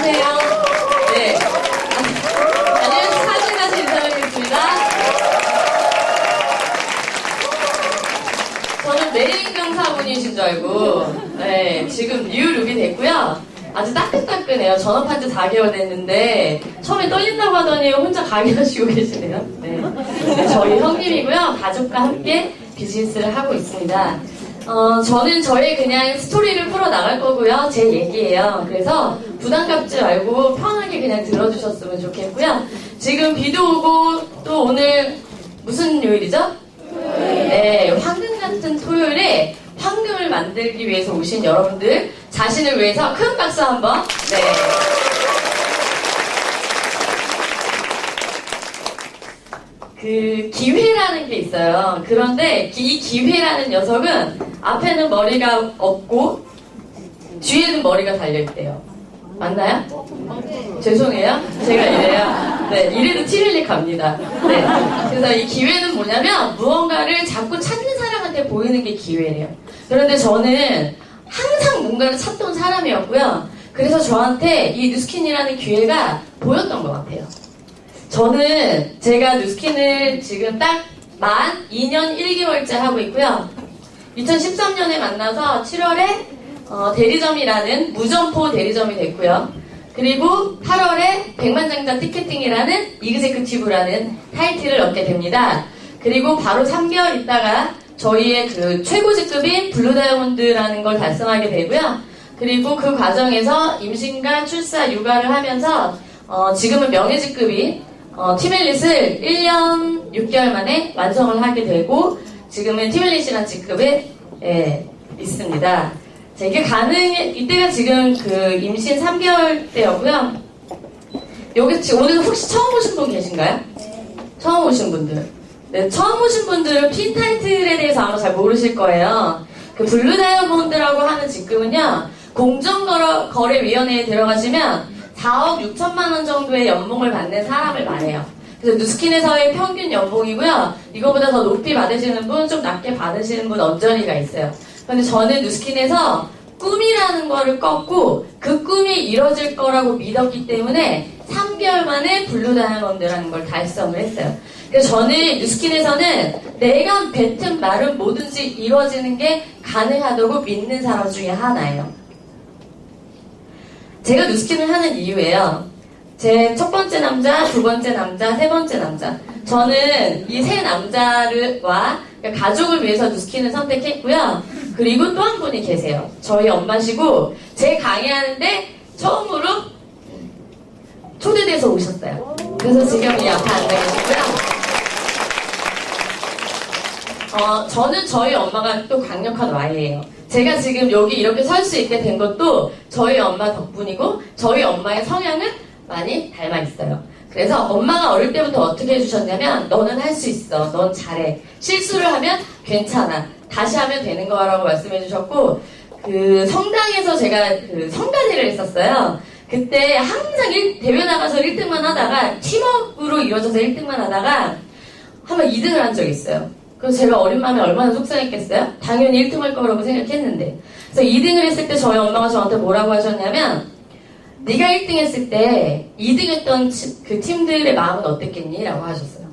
안녕하세요. 네. 안녕하세요. 사진 다시 인사드리겠습니다. 저는 메리경 사분이신 줄 알고, 네, 지금 뉴룩이 됐고요. 아주 따끈따끈해요. 전업한 지 4개월 됐는데, 처음에 떨린다고 하더니 혼자 가게 하시고 계시네요. 네. 네, 저희 형님이고요. 가족과 함께 비즈니스를 하고 있습니다. 저는 저의 그냥 스토리를 풀어나갈 거고요. 제 얘기예요. 그래서 부담 갖지 말고 편하게 그냥 들어주셨으면 좋겠고요. 지금 비도 오고 또 오늘 무슨 요일이죠? 네, 황금 같은 토요일에 황금을 만들기 위해서 오신 여러분들 자신을 위해서 큰 박수 한번. 네. 그 기회라는 게 있어요. 그런데 이 기회라는 녀석은 앞에는 머리가 없고 뒤에는 머리가 달려있대요. 맞나요? 죄송해요. 제가 이래요. 네, 이래도 티밀리 갑니다. 네. 그래서 이 기회는 뭐냐면 무언가를 자꾸 찾는 사람한테 보이는 게 기회래요. 그런데 저는 항상 뭔가를 찾던 사람이었고요. 그래서 저한테 이 누스킨이라는 기회가 보였던 것 같아요. 저는 제가 누스킨을 지금 딱 만 2년 1개월째 하고 있고요. 2013년에 만나서 7월에 대리점이라는 무점포 대리점이 됐고요. 그리고 8월에 백만장자 티켓팅이라는 이그제큐티브라는 타이틀을 얻게 됩니다. 그리고 바로 3개월 있다가 저희의 그 최고 직급인 블루다이아몬드라는 걸 달성하게 되고요. 그리고 그 과정에서 임신과 출사, 육아를 하면서 지금은 명예직급인 티멜릿을 1년 6개월 만에 완성을 하게 되고 지금은 티멜릿이라는 직급에 있습니다. 자, 이게 이때가 지금 그 임신 3개월 때였고요. 여기 지금 오늘 혹시 처음 오신 분 계신가요? 처음 오신 분들. 네, 처음 오신 분들은 핀 타이틀에 대해서 아마 잘 모르실 거예요. 그 블루다이아몬드라고 하는 직급은요, 공정거래위원회에 들어가시면 4억 6천만 원 정도의 연봉을 받는 사람을 말해요. 그래서 누스킨에서의 평균 연봉이고요. 이거보다 더 높이 받으시는 분, 좀 낮게 받으시는 분 언저리가 있어요. 근데 저는 누스킨에서 꿈이라는 거를 꺾고 그 꿈이 이뤄질 거라고 믿었기 때문에 3개월 만에 블루다이아몬드라는 걸 달성을 했어요. 그래서 저는 누스킨에서는 내가 뱉은 말은 뭐든지 이루어지는 게 가능하다고 믿는 사람 중에 하나예요. 제가 누스킨을 하는 이유예요. 제 첫 번째 남자, 두 번째 남자, 세 번째 남자. 저는 이 세 남자와 가족을 위해서 누스킨을 선택했고요. 그리고 또 한 분이 계세요. 저희 엄마시고 제 강의하는데 처음으로 초대돼서 오셨어요. 그래서 지금 이 앞에 앉아 계시고요. 저는 저희 엄마가 또 강력한 Y예요. 제가 지금 여기 이렇게 설 수 있게 된 것도 저희 엄마 덕분이고 저희 엄마의 성향은 많이 닮아 있어요. 그래서 엄마가 어릴 때부터 어떻게 해주셨냐면 너는 할 수 있어. 넌 잘해. 실수를 하면 괜찮아. 다시 하면 되는 거라고 말씀해 주셨고 그 성당에서 제가 그 성가대를 했었어요. 그때 항상 대회 나가서 1등만 하다가 팀워크로 이루어져서 1등만 하다가 한번 2등을 한 적이 있어요. 그래서 제가 어린 마음에 얼마나 속상했겠어요? 당연히 1등 할 거라고 생각했는데. 그래서 2등을 했을 때 저희 엄마가 저한테 뭐라고 하셨냐면 네가 1등 했을 때 2등 했던 그 팀들의 마음은 어땠겠니? 라고 하셨어요.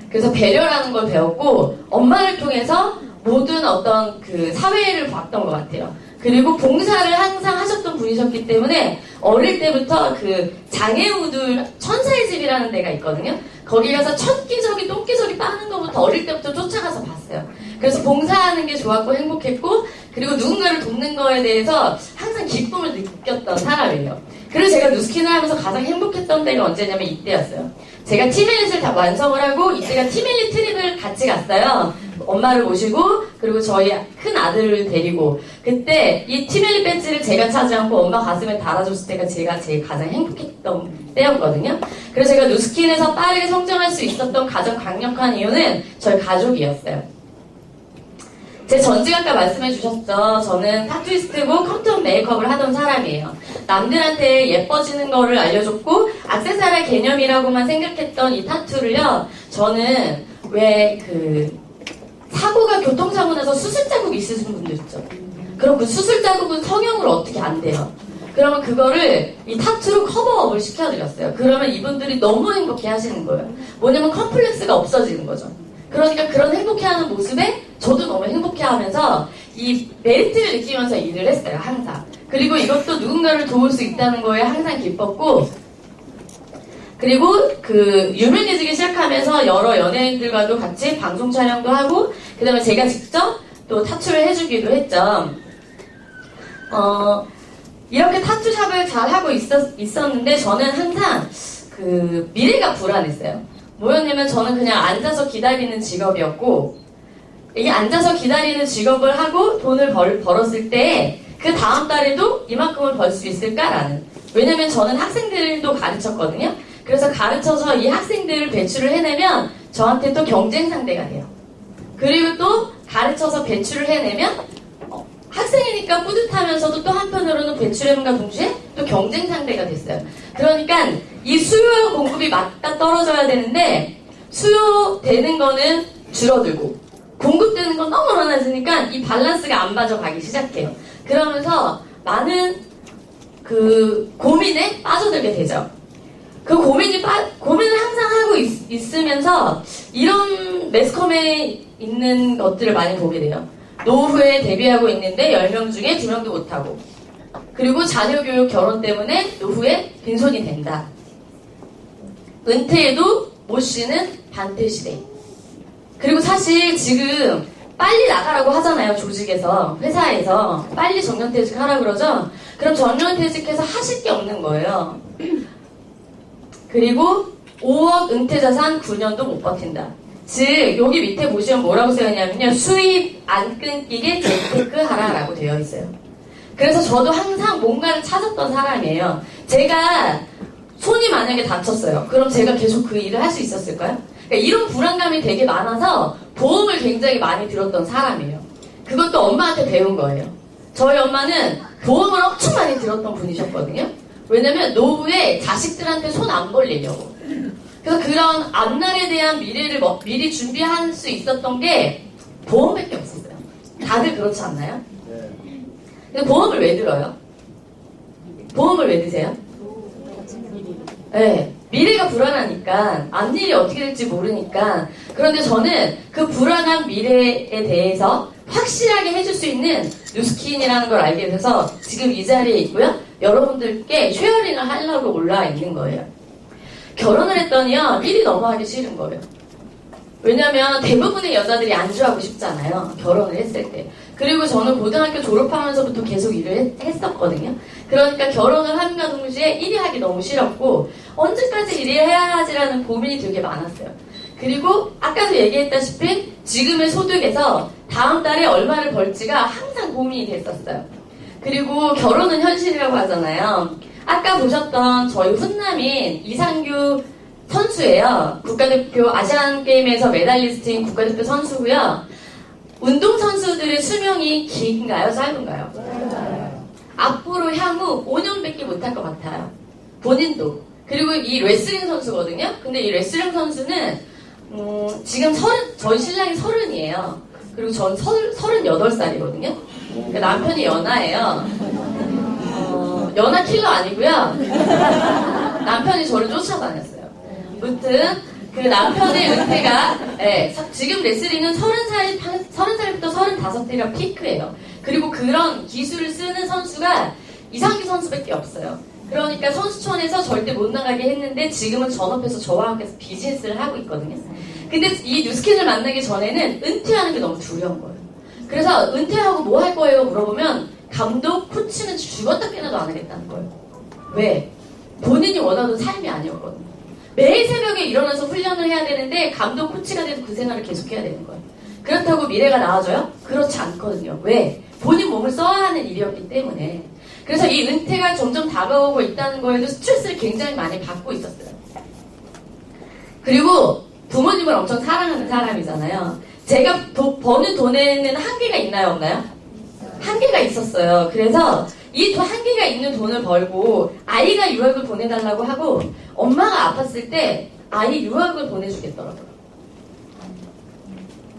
그래서 배려라는 걸 배웠고 엄마를 통해서 모든 어떤 그 사회를 봤던 것 같아요. 그리고 봉사를 항상 하셨던 분이셨기 때문에 어릴 때부터 그 장애우들 천사의 집이라는 데가 있거든요. 거기 가서 천기저귀 똥기저귀 빠는 것부터 어릴 때부터 쫓아가서 봤어요. 그래서 봉사하는 게 좋았고 행복했고 그리고 누군가를 돕는 거에 대해서 항상 기쁨을 느꼈던 사람이에요. 그래서 제가 누스킨을 하면서 가장 행복했던 때가 언제냐면 이때였어요. 제가 티멜릿을 다 완성을 하고 이때가 티멜릿 트립을 같이 갔어요. 엄마를 모시고 그리고 저희 큰 아들을 데리고 그때 이 티멜릿 배지를 제가 차지 않고 엄마 가슴에 달아줬을 때가 제가 제일 가장 행복했던 때였거든요. 그래서 제가 누스킨에서 빠르게 성장할 수 있었던 가장 강력한 이유는 저희 가족이었어요. 제 전직 아까 말씀해 주셨죠. 저는 타투이스트고 컨텀 메이크업을 하던 사람이에요. 남들한테 예뻐지는 거를 알려줬고 액세서리 개념이라고만 생각했던 이 타투를요. 저는 왜 사고가 교통사고 나서 수술 자국 있으신 분들 있죠. 그럼 그 수술 자국은 성형을 어떻게 안 돼요. 그러면 그거를 이 타투로 커버업을 시켜드렸어요. 그러면 이분들이 너무 행복해 하시는 거예요. 뭐냐면 컴플렉스가 없어지는 거죠. 그러니까 그런 행복해하는 모습에 저도 너무 행복해하면서 이 메리트를 느끼면서 일을 했어요. 항상. 그리고 이것도 누군가를 도울 수 있다는 거에 항상 기뻤고, 그리고 그 유명해지기 시작하면서 여러 연예인들과도 같이 방송 촬영도 하고, 그 다음에 제가 직접 또 타투를 해주기도 했죠. 이렇게 타투샵을 잘 하고 있었는데 저는 항상 그 미래가 불안했어요. 뭐였냐면 저는 그냥 앉아서 기다리는 직업이었고, 이게 앉아서 기다리는 직업을 하고 돈을 벌었을 때 그 다음 달에도 이만큼을 벌 수 있을까라는. 왜냐면 저는 학생들도 가르쳤거든요. 그래서 가르쳐서 이 학생들을 배출을 해내면 저한테 또 경쟁 상대가 돼요. 그리고 또 가르쳐서 배출을 해내면 학생이니까 뿌듯하면서도 또 한편으로는 배출함과 동시에 또 경쟁 상대가 됐어요. 그러니까 이 수요와 공급이 맞다 떨어져야 되는데 수요되는 거는 줄어들고 공급되는 건 너무 많아지니까 이 밸런스가 안 맞아가기 시작해요. 그러면서 많은 그 고민에 빠져들게 되죠. 그 고민을 항상 하고 있으면서 이런 매스컴에 있는 것들을 많이 보게 돼요. 노후에 데뷔하고 있는데 10명 중에 2명도 못하고, 그리고 자녀교육 결혼 때문에 노후에 빈손이 된다. 은퇴해도 못 쉬는 반퇴시대. 그리고 사실 지금 빨리 나가라고 하잖아요. 조직에서, 회사에서 빨리 정년퇴직하라고 그러죠. 그럼 정년퇴직해서 하실 게 없는 거예요. 그리고 5억 은퇴자산 9년도 못 버틴다. 즉 여기 밑에 보시면 뭐라고 써있냐면요, 수입 안 끊기게 재테크 하라라고 되어 있어요. 그래서 저도 항상 뭔가를 찾았던 사람이에요. 제가 손이 만약에 다쳤어요. 그럼 제가 계속 그 일을 할 수 있었을까요? 그러니까 이런 불안감이 되게 많아서 보험을 굉장히 많이 들었던 사람이에요. 그것도 엄마한테 배운 거예요. 저희 엄마는 보험을 엄청 많이 들었던 분이셨거든요. 왜냐면 노후에 자식들한테 손 안 벌리려고. 그래서 그런 앞날에 대한 미래를 미리 준비할 수 있었던 게 보험밖에 없었어요. 다들 그렇지 않나요? 근데 보험을 왜 들어요? 보험을 왜 드세요? 네, 미래가 불안하니까, 앞일이 어떻게 될지 모르니까. 그런데 저는 그 불안한 미래에 대해서 확실하게 해줄 수 있는 뉴스킨이라는 걸 알게 돼서 지금 이 자리에 있고요. 여러분들께 쉐어링을 하려고 올라와 있는 거예요. 결혼을 했더니요, 일이 너무 하기 싫은 거예요. 왜냐면 대부분의 여자들이 안주하고 싶잖아요. 결혼을 했을 때. 그리고 저는 고등학교 졸업하면서부터 계속 일을 했었거든요. 그러니까 결혼을 함과 동시에 일이 하기 너무 싫었고, 언제까지 일을 해야 하지라는 고민이 되게 많았어요. 그리고 아까도 얘기했다시피 지금의 소득에서 다음 달에 얼마를 벌지가 항상 고민이 됐었어요. 그리고 결혼은 현실이라고 하잖아요. 아까 보셨던 저희 훈남인 이상규 선수예요. 국가대표 아시안게임에서 메달리스트인 국가대표 선수고요. 운동선수들의 수명이 긴가요? 짧은가요? 앞으로 향후 5년밖에 못할 것 같아요. 본인도. 그리고 이 레슬링 선수거든요. 근데 이 레슬링 선수는 지금 저희 신랑이 30이에요. 그리고 전 38살이거든요. 그러니까 남편이 연하예요. 연하 킬러 아니고요. 남편이 저를 쫓아다녔어요. 아무튼 그 남편의 은퇴가, 네, 지금 레슬링은 30살부터 35살이가 피크예요. 그리고 그런 기술을 쓰는 선수가 이상규 선수밖에 없어요. 그러니까 선수촌에서 절대 못 나가게 했는데 지금은 전업해서 저와 함께 비즈니스를 하고 있거든요. 근데 이 뉴스킨을 만나기 전에는 은퇴하는 게 너무 두려운 거예요. 그래서 은퇴하고 뭐 할 거예요? 물어보면 감독, 코치는 죽었다 깨나도 안 하겠다는 거예요. 왜? 본인이 원하던 삶이 아니었거든요. 매일 새벽에 일어나서 훈련을 해야 되는데 감독, 코치가 돼도 그 생활을 계속해야 되는 거예요. 그렇다고 미래가 나아져요? 그렇지 않거든요. 왜? 본인 몸을 써야 하는 일이었기 때문에. 그래서 이 은퇴가 점점 다가오고 있다는 거에도 스트레스를 굉장히 많이 받고 있었어요. 그리고 부모님을 엄청 사랑하는 사람이잖아요. 제가 버는 돈에는 한계가 있나요, 없나요? 한계가 있었어요. 그래서 이 한계가 있는 돈을 벌고 아이가 유학을 보내달라고 하고 엄마가 아팠을 때 아이 유학을 보내주겠더라고요.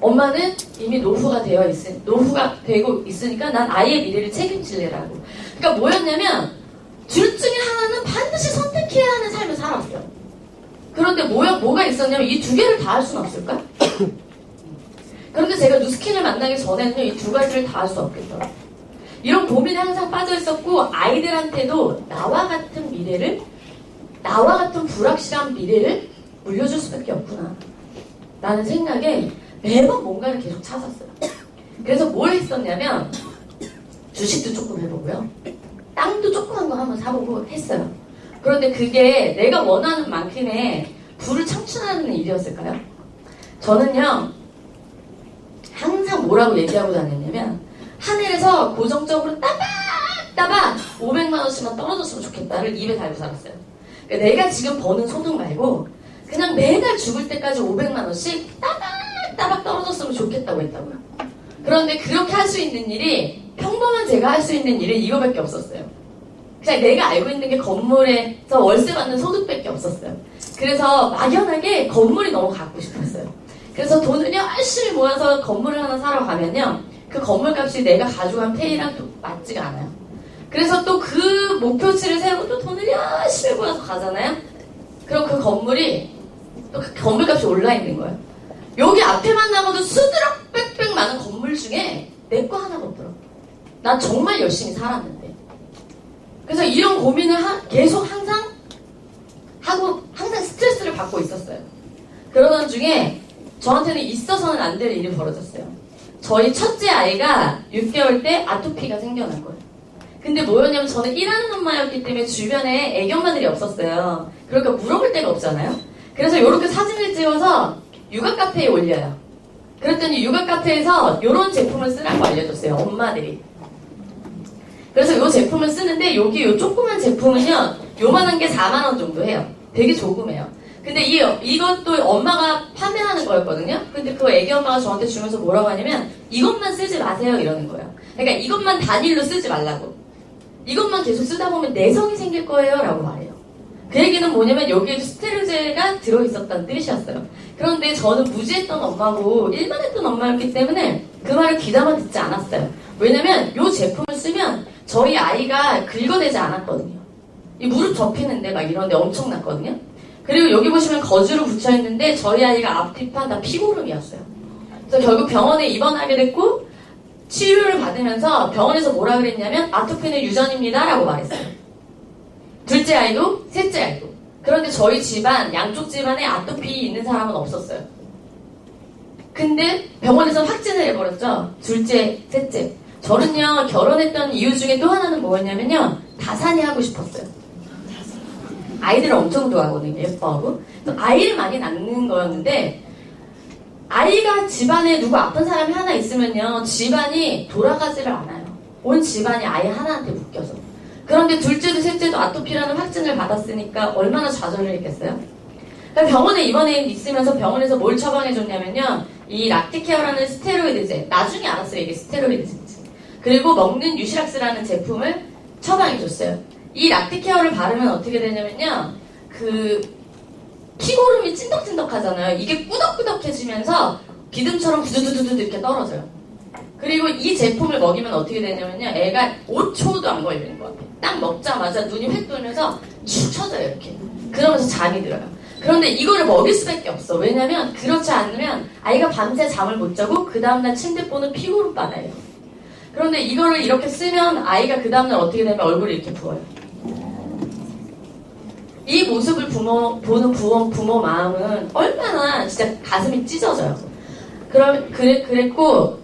엄마는 이미 노후가 되고 있으니까 난 아이의 미래를 책임질래라고. 그러니까 뭐였냐면 뭐가 있었냐면 이 두 개를 다 할 수는 없을까? 그런데 제가 누스킨을 만나기 전에는요, 이 두 가지를 다 할 수 없겠더라고요. 이런 고민에 항상 빠져 있었고, 아이들한테도 나와 같은 미래를, 나와 같은 불확실한 미래를 물려줄 수밖에 없구나 라는 생각에 매번 뭔가를 계속 찾았어요. 그래서 뭘 했었냐면, 주식도 조금 해보고요, 땅도 조그만 거 한번 사보고 했어요. 그런데 그게 내가 원하는 만큼의 부를 창출하는 일이었을까요? 저는요, 항상 뭐라고 얘기하고 다녔냐면, 하늘에서 고정적으로 따박따박 500만 원씩만 떨어졌으면 좋겠다를 입에 달고 살았어요. 그러니까 내가 지금 버는 소득 말고 그냥 매달 죽을 때까지 500만 원씩 따박따박 떨어졌으면 좋겠다고 했다고요. 그런데 그렇게 할 수 있는 일이, 평범한 제가 할 수 있는 일은 이거밖에 없었어요. 그냥 내가 알고 있는 게 건물에서 월세 받는 소득밖에 없었어요. 그래서 막연하게 건물이 너무 갖고 싶었어요. 그래서 돈을 열심히 모아서 건물을 하나 사러 가면요, 그 건물 값이 내가 가져간 페이랑 또 맞지가 않아요. 그래서 또 그 목표치를 세우고 또 돈을 열심히 모아서 가잖아요. 그럼 그 건물이 또 그 건물 값이 올라 있는 거예요. 여기 앞에만 나가도 수두룩 빽빽 많은 건물 중에 내 거 하나가 없더라고요. 난 정말 열심히 살았는데. 그래서 이런 고민을 계속 항상 하고 항상 스트레스를 받고 있었어요. 그러던 중에 저한테는 있어서는 안 될 일이 벌어졌어요. 저희 첫째 아이가 6개월 때 아토피가 생겨난 거예요. 근데 뭐였냐면, 저는 일하는 엄마였기 때문에 주변에 애기 엄마들이 없었어요. 그러니까 물어볼 데가 없잖아요. 그래서 이렇게 사진을 찍어서 육아 카페에 올려요. 그랬더니 육아 카페에서 이런 제품을 쓰라고 알려줬어요, 엄마들이. 그래서 이 제품을 쓰는데, 여기 이 조그만 제품은요, 요만한 게 4만 원 정도 해요. 되게 조그매요. 근데 이것도 엄마가 판매하는 거였거든요. 근데 그 애기 엄마가 저한테 주면서 뭐라고 하냐면, 이것만 쓰지 마세요 이러는 거예요. 그러니까 이것만 단일로 쓰지 말라고. 이것만 계속 쓰다 보면 내성이 생길 거예요 라고 말해요. 그 얘기는 뭐냐면, 여기에도 스테로제가 들어있었다는 뜻이었어요. 그런데 저는 무지했던 엄마고 일만했던 엄마였기 때문에 그 말을 귀담아 듣지 않았어요. 왜냐면 이 제품을 쓰면 저희 아이가 긁어내지 않았거든요. 이 무릎 접히는데 막 이런데 엄청났거든요. 그리고 여기 보시면 거즈로 붙여있는데, 저희 아이가 앞뒤판 다 피고름이었어요. 그래서 결국 병원에 입원하게 됐고, 치료를 받으면서 병원에서 뭐라 그랬냐면, 아토피는 유전입니다 라고 말했어요. 둘째 아이도 셋째 아이도. 그런데 저희 집안, 양쪽 집안에 아토피 있는 사람은 없었어요. 근데 병원에서 확진을 해버렸죠. 둘째, 셋째. 저는요, 결혼했던 이유 중에 또 하나는 뭐였냐면요, 다산이 하고 싶었어요. 아이들을 엄청 좋아하거든요. 예뻐하고. 아이를 많이 낳는 거였는데, 아이가 집안에 누구 아픈 사람이 하나 있으면요, 집안이 돌아가지를 않아요. 온 집안이 아이 하나한테 묶여서. 그런데 둘째도 셋째도 아토피라는 확진을 받았으니까 얼마나 좌절을 했겠어요? 그러니까 병원에 입원해 있으면서 병원에서 뭘 처방해줬냐면요, 이 락티케어라는 스테로이드제, 나중에 알았어요 이게 스테로이드제인지. 그리고 먹는 유시락스라는 제품을 처방해줬어요. 이 락티케어를 바르면 어떻게 되냐면요, 그 피고름이 찐덕찐덕 하잖아요. 이게 꾸덕꾸덕해지면서 비듬처럼 두두두두 이렇게 떨어져요. 그리고 이 제품을 먹이면 어떻게 되냐면요, 애가 5초도 안 걸리는 것 같아요. 딱 먹자마자 눈이 획 돌면서 축 쳐져요 이렇게. 그러면서 잠이 들어요. 그런데 이거를 먹일 수밖에 없어. 왜냐면 그렇지 않으면 아이가 밤새 잠을 못 자고 그 다음날 침대 보는 피고름 바다예요. 그런데 이거를 이렇게 쓰면 아이가 그 다음날 어떻게 되면 얼굴이 이렇게 부어요. 이 모습을 보는 부모 마음은 얼마나 진짜 가슴이 찢어져요. 그랬고,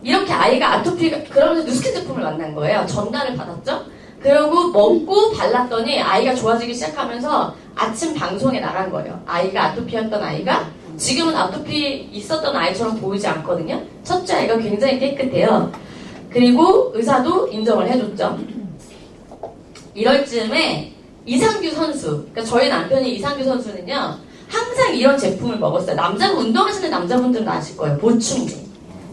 이렇게 아이가 아토피가, 그러면서 누스킨 제품을 만난 거예요. 전달을 받았죠? 그리고 먹고 발랐더니 아이가 좋아지기 시작하면서 아침 방송에 나간 거예요. 아이가 아토피였던 아이가 지금은 아토피 있었던 아이처럼 보이지 않거든요. 첫째 아이가 굉장히 깨끗해요. 그리고 의사도 인정을 해줬죠. 이럴 즈음에 이상규 선수, 그러니까 저희 남편이 이상규 선수는요, 항상 이런 제품을 먹었어요. 운동하시는 남자분들은 아실 거예요. 보충제.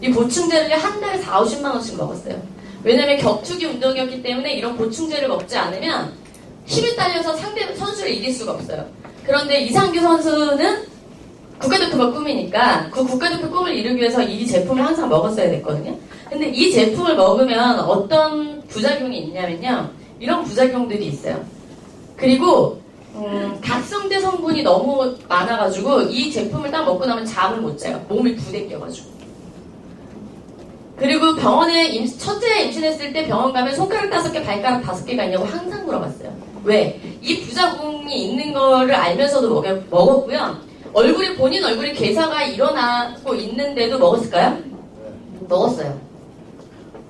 이 보충제를 한 달에 40~50만 원씩 먹었어요. 왜냐면 격투기 운동이었기 때문에 이런 보충제를 먹지 않으면 힘이 딸려서 상대 선수를 이길 수가 없어요. 그런데 이상규 선수는 국가대표가 꿈이니까 그 국가대표 꿈을 이루기 위해서 이 제품을 항상 먹었어야 됐거든요. 근데 이 제품을 먹으면 어떤 부작용이 있냐면요, 이런 부작용들이 있어요. 그리고 각성제 성분이 너무 많아가지고 이 제품을 딱 먹고 나면 잠을 못 자요. 몸이 부대껴가지고. 그리고 병원에 첫째 임신했을 때 병원 가면 손가락 5개, 발가락 5개가 있냐고 항상 물어봤어요. 왜? 이 부작용이 있는 거를 알면서도 먹었고요. 본인 얼굴에 괴사가 일어나고 있는데도 먹었을까요? 먹었어요.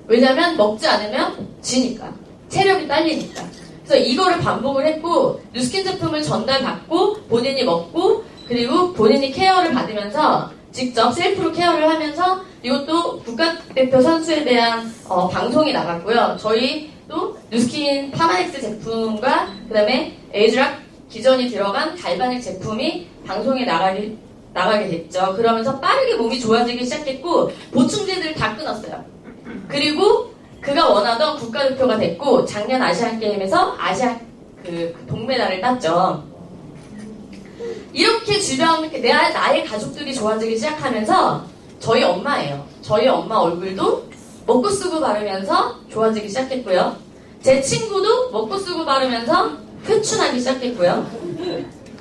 왜냐면 먹지 않으면 지니까. 체력이 딸리니까. 그래서 이거를 반복을 했고 뉴스킨 제품을 전달받고 본인이 먹고 그리고 본인이 케어를 받으면서 직접 셀프로 케어를 하면서 이것도 국가대표 선수에 대한 방송이 나갔고요. 저희 또 뉴스킨 파마엑스 제품과 그 다음에 에이즈락 기전이 들어간 갈바닉 제품이 방송에 나가게 됐죠. 그러면서 빠르게 몸이 좋아지기 시작했고 보충제들을 다 끊었어요. 그리고 그가 원하던 국가대표가 됐고 작년 아시안게임에서 아시안 동메달을 땄죠. 이렇게 주변 나의 가족들이 좋아지기 시작하면서 저희 엄마예요. 저희 엄마 얼굴도 먹고 쓰고 바르면서 좋아지기 시작했고요. 제 친구도 먹고 쓰고 바르면서 회춘하기 시작했고요.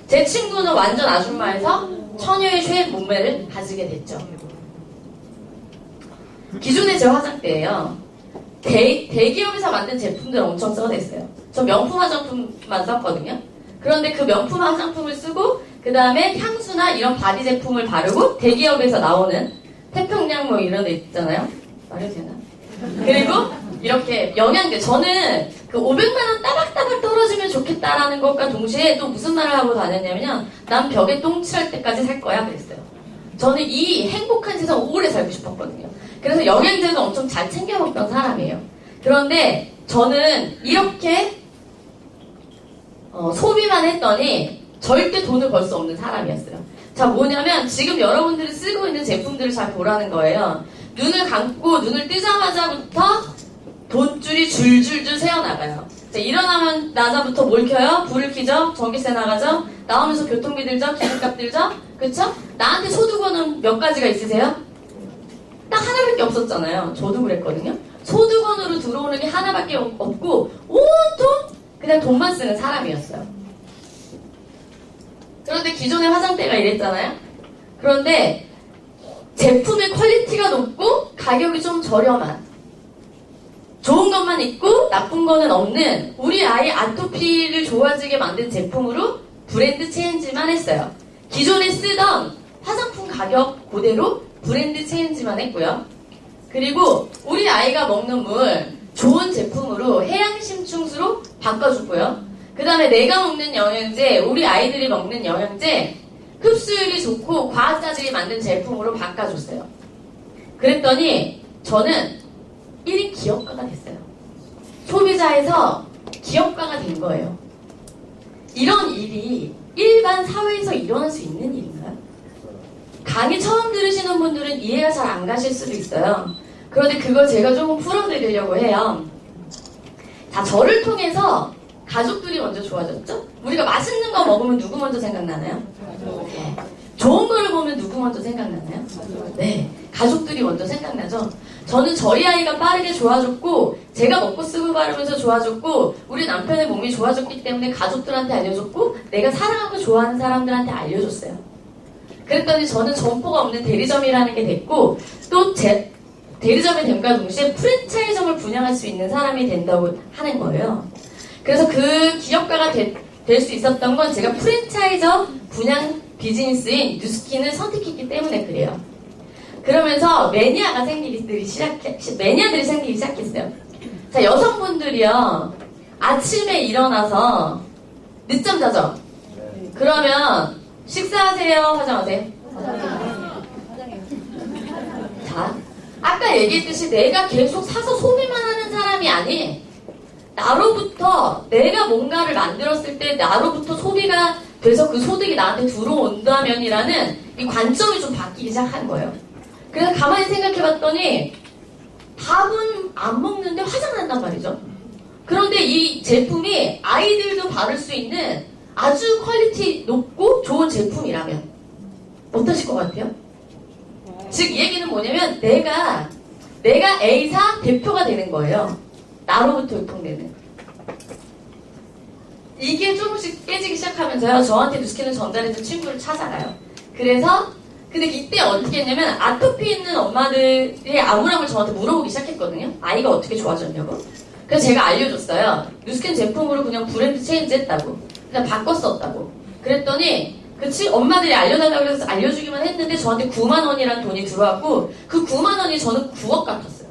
제 친구는 완전 아줌마에서 처녀의 쉐입 몸매를 가지게 됐죠. 기존의 제 화장대예요. 대기업에서 만든 제품들 엄청 써댔어요. 저 명품 화장품만 썼거든요. 그런데 그 명품 화장품을 쓰고 그 다음에 향수나 이런 바디 제품을 바르고 대기업에서 나오는 태평양 뭐 이런 데 있잖아요. 말해도 되나? 그리고 이렇게 영양제. 저는 그 500만원 따박따박 떨어지면 좋겠다라는 것과 동시에 또 무슨 말을 하고 다녔냐면 난 벽에 똥 칠할 때까지 살 거야 그랬어요. 저는 이 행복한 세상 오래 살고 싶었거든요. 그래서 영양제도 엄청 잘 챙겨 먹던 사람이에요. 그런데 저는 이렇게 소비만 했더니 절대 돈을 벌 수 없는 사람이었어요. 자, 뭐냐면 지금 여러분들이 쓰고 있는 제품들을 잘 보라는 거예요. 눈을 감고 눈을 뜨자마자부터 돈줄이 줄줄줄 새어나가요. 자, 일어나자부터 뭘 켜요? 불을 켜죠? 전기세 나가죠? 나오면서 교통비 들죠? 기름값 들죠? 그쵸? 나한테 소득원은 몇 가지가 있으세요? 딱 하나밖에 없었잖아요. 저도 그랬거든요. 소득원으로 들어오는 게 하나밖에 없고 온통 그냥 돈만 쓰는 사람이었어요. 그런데 기존의 화장대가 이랬잖아요. 그런데 제품의 퀄리티가 높고 가격이 좀 저렴한 좋은 것만 있고 나쁜 거는 없는 우리 아이 아토피를 좋아지게 만든 제품으로 브랜드 체인지만 했어요. 기존에 쓰던 화장품 가격 그대로 브랜드 체인지만 했고요. 그리고 우리 아이가 먹는 물 좋은 제품으로 해양심충수로 바꿔줬고요. 그 다음에 내가 먹는 영양제, 우리 아이들이 먹는 영양제 흡수율이 좋고 과학자들이 만든 제품으로 바꿔줬어요. 그랬더니 저는 1인 기업가가 됐어요. 소비자에서 기업가가 된 거예요. 이런 일이 일반 사회에서 일어날 수 있는 일인가요? 강의 처음 들으시는 분들은 이해가 잘 안 가실 수도 있어요. 그런데 그걸 제가 조금 풀어드리려고 해요. 자, 저를 통해서 가족들이 먼저 좋아졌죠? 우리가 맛있는 거 먹으면 누구 먼저 생각나나요? 네. 좋은 거를 보면 누구 먼저 생각나나요? 네. 가족들이 먼저 생각나죠? 저는 저희 아이가 빠르게 좋아졌고 제가 먹고 쓰고 바르면서 좋아졌고 우리 남편의 몸이 좋아졌기 때문에 가족들한테 알려줬고 내가 사랑하고 좋아하는 사람들한테 알려줬어요. 그랬더니 저는 점포가 없는 대리점이라는 게 됐고 또 대리점이 됨과 동시에 프랜차이즈점을 분양할 수 있는 사람이 된다고 하는 거예요. 그래서 그 기업가가 될 수 있었던 건 제가 프랜차이저 분양 비즈니스인 뉴스킨을 선택했기 때문에 그래요. 그러면서 매니아들이 생기기 시작했어요. 자, 여성분들이요. 아침에 일어나서 늦잠 자죠? 그러면 식사하세요? 화장하세요? 자, 아까 얘기했듯이 내가 계속 사서 소비만 하는 사람이 아닌 나로부터 내가 뭔가를 만들었을 때 나로부터 소비가 돼서 그 소득이 나한테 들어온다면이라는 이 관점이 좀 바뀌기 시작한 거예요. 그래서 가만히 생각해봤더니 밥은 안 먹는데 화장한단 말이죠. 그런데 이 제품이 아이들도 바를 수 있는 아주 퀄리티 높고 좋은 제품이라면 어떠실 것 같아요? 즉 이 얘기는 뭐냐면 내가 A사 대표가 되는 거예요. 나로부터 유통되는. 이게 조금씩 깨지기 시작하면서요. 저한테 뉴스캔을 전달해준 친구를 찾아가요. 그래서 근데 이때 어떻게 했냐면 아토피 있는 엄마들의 아무람을 저한테 물어보기 시작했거든요. 아이가 어떻게 좋아졌냐고. 그래서 제가 알려줬어요. 뉴스캔 제품으로 그냥 브랜드 체인지 했다고. 그냥 바꿨었다고. 그랬더니 엄마들이 알려달라고 해서 알려주기만 했는데 저한테 9만 원이라는 돈이 들어왔고 그 9만 원이 저는 9억 같았어요.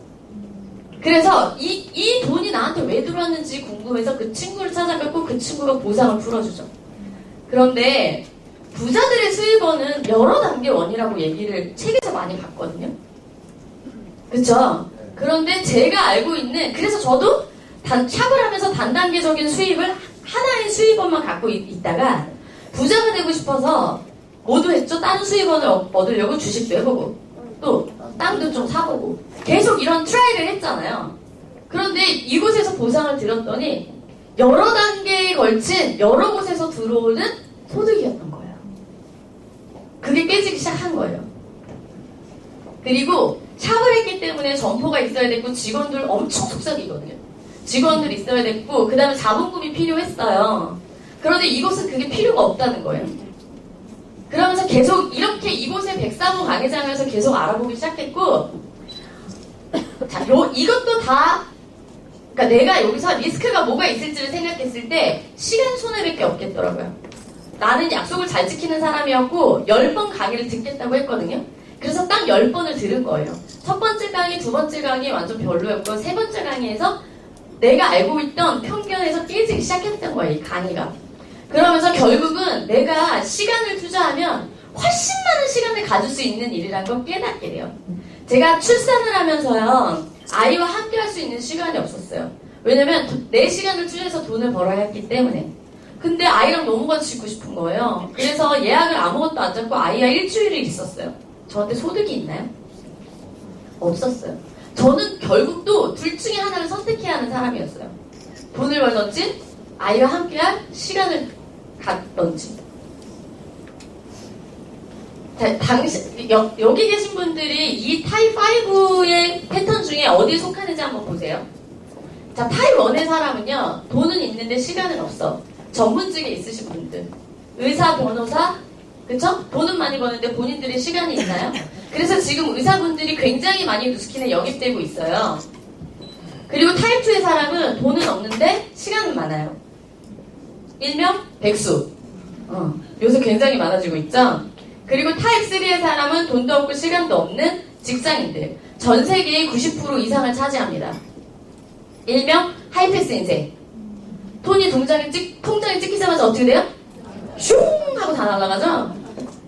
그래서 이 돈이 나한테 왜 들어왔는지 궁금해서 그 친구를 찾아갔고 그 친구가 보상을 풀어주죠. 그런데 부자들의 수입원은 여러 단계 원이라고 얘기를 책에서 많이 봤거든요. 그쵸? 그런데 제가 알고 있는, 그래서 저도 샵을 하면서 단단계적인 수입을 하나의 수입원만 갖고 있다가 부자가 되고 싶어서 모두 했죠. 다른 수입원을 얻으려고 주식도 해보고 또 땅도 좀 사보고 계속 이런 트라이를 했잖아요. 그런데 이곳에서 보상을 들었더니 여러 단계에 걸친 여러 곳에서 들어오는 소득이었던 거예요. 그게 깨지기 시작한 거예요. 그리고 샵을 했기 때문에 점포가 있어야 됐고 직원들 엄청 속삭이거든요. 직원들 있어야 됐고 그 다음에 자본금이 필요했어요. 그런데 이곳은 그게 필요가 없다는 거예요. 그러면서 계속 이렇게 이곳의 백사무 가게장에서 계속 알아보기 시작했고 자, 이것도 다 그러니까 내가 여기서 리스크가 뭐가 있을지를 생각했을 때 시간 손해밖에 없겠더라고요. 나는 약속을 잘 지키는 사람이었고 10번 강의를 듣겠다고 했거든요. 그래서 딱 10번을 들은 거예요. 첫 번째 강의, 두 번째 강의 완전 별로였고 세 번째 강의에서 내가 알고 있던 편견에서 깨지기 시작했던 거예요. 이 강의가. 그러면서 결국은 내가 시간을 투자하면 훨씬 많은 시간을 가질 수 있는 일이라는 걸 깨닫게 돼요. 제가 출산을 하면서요. 아이와 함께 할 수 있는 시간이 없었어요. 왜냐면 내 시간을 투자해서 돈을 벌어야 했기 때문에. 근데 아이랑 너무 같이 있고 싶은 거예요. 그래서 예약을 아무것도 안 잡고 아이와 일주일을 있었어요. 저한테 소득이 있나요? 없었어요. 저는 결국 또 둘 중에 하나를 선택해야 하는 사람이었어요. 돈을 벌던지 아이와 함께할 시간을 갖던지. 여기 계신 분들이 이 타입 5의 패턴 중에 어디에 속하는지 한번 보세요. 자, 타입 1의 사람은요. 돈은 있는데 시간은 없어. 전문직에 있으신 분들. 의사, 변호사, 그쵸? 돈은 많이 버는데 본인들의 시간이 있나요? 그래서 지금 의사분들이 굉장히 많이 뉴스킨에 영입되고 있어요. 그리고 타입 2의 사람은 돈은 없는데 시간은 많아요. 일명 백수. 요새 굉장히 많아지고 있죠? 그리고 타입 3의 사람은 돈도 없고 시간도 없는 직장인들. 전 세계의 90% 이상을 차지합니다. 일명 하이패스 인생. 돈이 통장에 찍히자마자 어떻게 돼요? 슝 하고 다 날아가죠?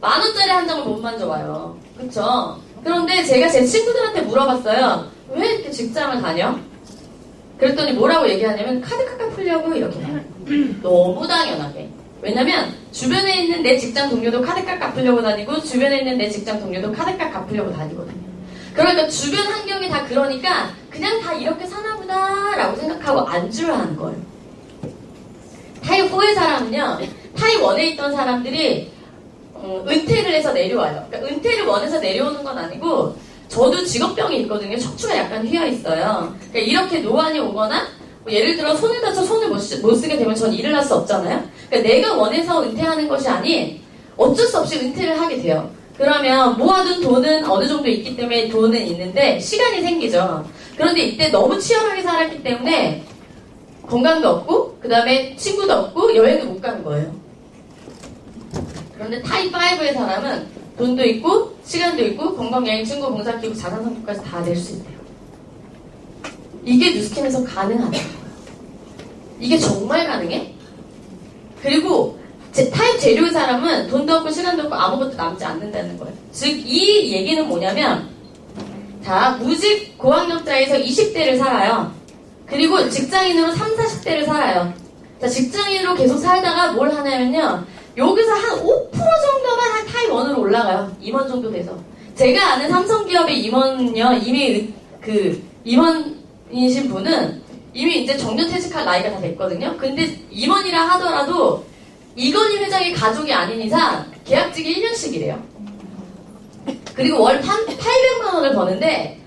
10,000원짜리 한 장을 못 만져봐요. 그쵸? 그런데 제가 제 친구들한테 물어봤어요. 왜 이렇게 직장을 다녀? 그랬더니 뭐라고 얘기하냐면 카드 갚으려고 이렇게 해요. 너무 당연하게. 왜냐면 주변에 있는 내 직장 동료도 카드값 갚으려고 다니고 주변에 있는 내 직장 동료도 카드값 갚으려고 다니거든요. 그러니까 주변 환경이 다 그러니까 그냥 다 이렇게 사나보다 라고 생각하고 안주를 하는 거예요. 타입 4의 사람은요. 타입 1에 있던 사람들이 은퇴를 해서 내려와요. 그러니까 은퇴를 원해서 내려오는 건 아니고 저도 직업병이 있거든요. 척추가 약간 휘어있어요. 그러니까 이렇게 노안이 오거나 뭐 예를 들어 손을 다쳐 손을 못 쓰게 되면 전 일을 할 수 없잖아요. 그러니까 내가 원해서 은퇴하는 것이 아닌 어쩔 수 없이 은퇴를 하게 돼요. 그러면 모아둔 돈은 어느 정도 있기 때문에 돈은 있는데 시간이 생기죠. 그런데 이때 너무 치열하게 살았기 때문에 건강도 없고 그 다음에 친구도 없고 여행도 못 가는 거예요. 그런데 타입 5의 사람은 돈도 있고 시간도 있고 건강, 여행, 친구, 봉사, 기부, 자산 성공까지 다 낼 수 있대요. 이게 뉴스킨에서 가능하다는 거예요. 이게 정말 가능해? 그리고 타입 재료의 사람은 돈도 없고 시간도 없고 아무것도 남지 않는다는 거예요. 즉 이 얘기는 뭐냐면 자 무직 고학력자에서 20대를 살아요. 그리고 직장인으로 30, 40대를 살아요. 자 직장인으로 계속 살다가 뭘 하냐면요. 여기서 한 5% 정도만 한 타입 1으로 올라가요. 임원 정도 돼서. 제가 아는 삼성기업의 임원은요. 이미 임원이신 분은 이미 이제 정년퇴직할 나이가 다 됐거든요. 근데 임원이라 하더라도 이건희 회장의 가족이 아닌 이상 계약직이 1년씩이래요. 그리고 월 800만 원을 버는데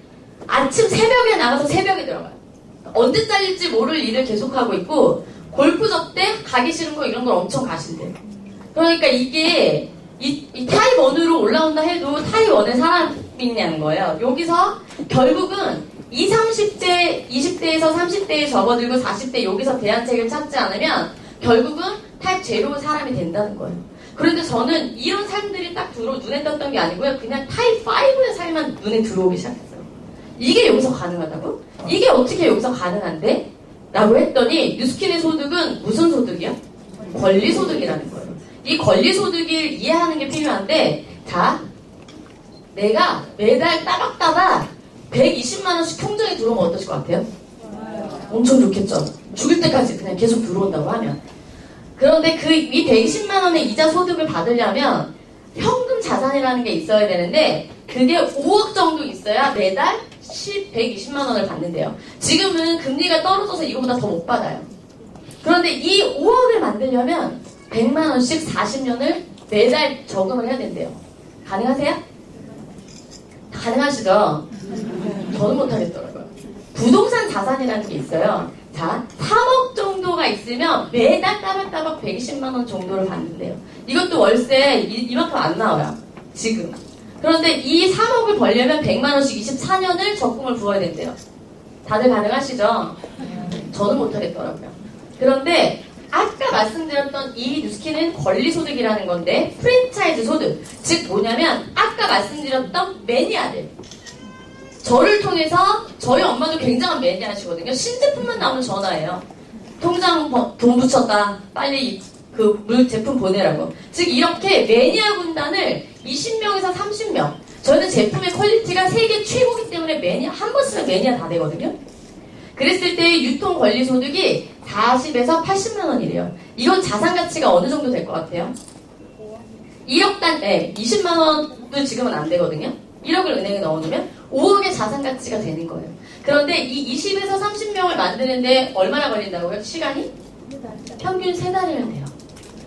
아침 새벽에 나가서 새벽에 들어가요. 언제 잘릴지 모를 일을 계속하고 있고 골프 접대 가기 싫은 거 이런 걸 엄청 가신대요. 그러니까 이게 이 타입 1으로 올라온다 해도 타입 1의 사람이냐는 거예요. 여기서 결국은 20, 30대, 20대에서 30대에 접어들고 40대 여기서 대안책을 찾지 않으면 결국은 타입 제로의 사람이 된다는 거예요. 그런데 저는 이런 삶들이 딱 눈에 떴던 게 아니고요. 그냥 타입 5의 삶만 눈에 들어오기 시작했어요. 이게 여기서 가능하다고? 이게 어떻게 여기서 가능한데? 라고 했더니 뉴스킨의 소득은 무슨 소득이요? 권리소득이라는 거예요. 이 권리소득을 이해하는 게 필요한데 자, 내가 매달 따박따박 120만 원씩 통장에 들어오면 어떠실 것 같아요? 엄청 좋겠죠? 죽을 때까지 그냥 계속 들어온다고 하면. 그런데 이 120만 원의 이자 소득을 받으려면 현금 자산이라는 게 있어야 되는데 그게 5억 정도 있어야 매달 120만 원을 받는데요. 지금은 금리가 떨어져서 이거보다 더 못 받아요. 그런데 이 5억을 만들려면 100만 원씩 40년을 매달 저금을 해야 된대요. 가능하세요? 가능하시죠? 저는 못하겠더라고요. 부동산 자산이라는 게 있어요. 자, 3억 정도가 있으면 매달 따박따박 120만 원 정도를 받는데요. 이것도 월세 이만큼 안 나와요. 지금. 그런데 이 3억을 벌려면 100만 원씩 24년을 적금을 부어야 된대요. 다들 가능하시죠? 저는 못하겠더라고요. 그런데 아까 말씀드렸던 이 뉴스킨은 권리소득이라는 건데 프랜차이즈 소득, 즉 뭐냐면 아까 말씀드렸던 매니아들, 저를 통해서 저희 엄마도 굉장한 매니아시거든요. 신제품만 나오면 전화해요. 통장 돈 붙였다, 빨리 그 제품 보내라고. 즉 이렇게 매니아 군단을 20명에서 30명, 저희는 제품의 퀄리티가 세계 최고이기 때문에 매니아 한 번 쓰면 매니아 다 되거든요. 그랬을 때 유통 권리 소득이 40에서 80만 원이래요. 이건 자산 가치가 어느 정도 될 것 같아요? 1억 네, 20만 원도 지금은 안 되거든요. 1억을 은행에 넣어놓으면 5억의 자산 가치가 되는 거예요. 그런데 이 20에서 30명을 만드는데 얼마나 걸린다고요? 시간이? 평균 3달이면 돼요.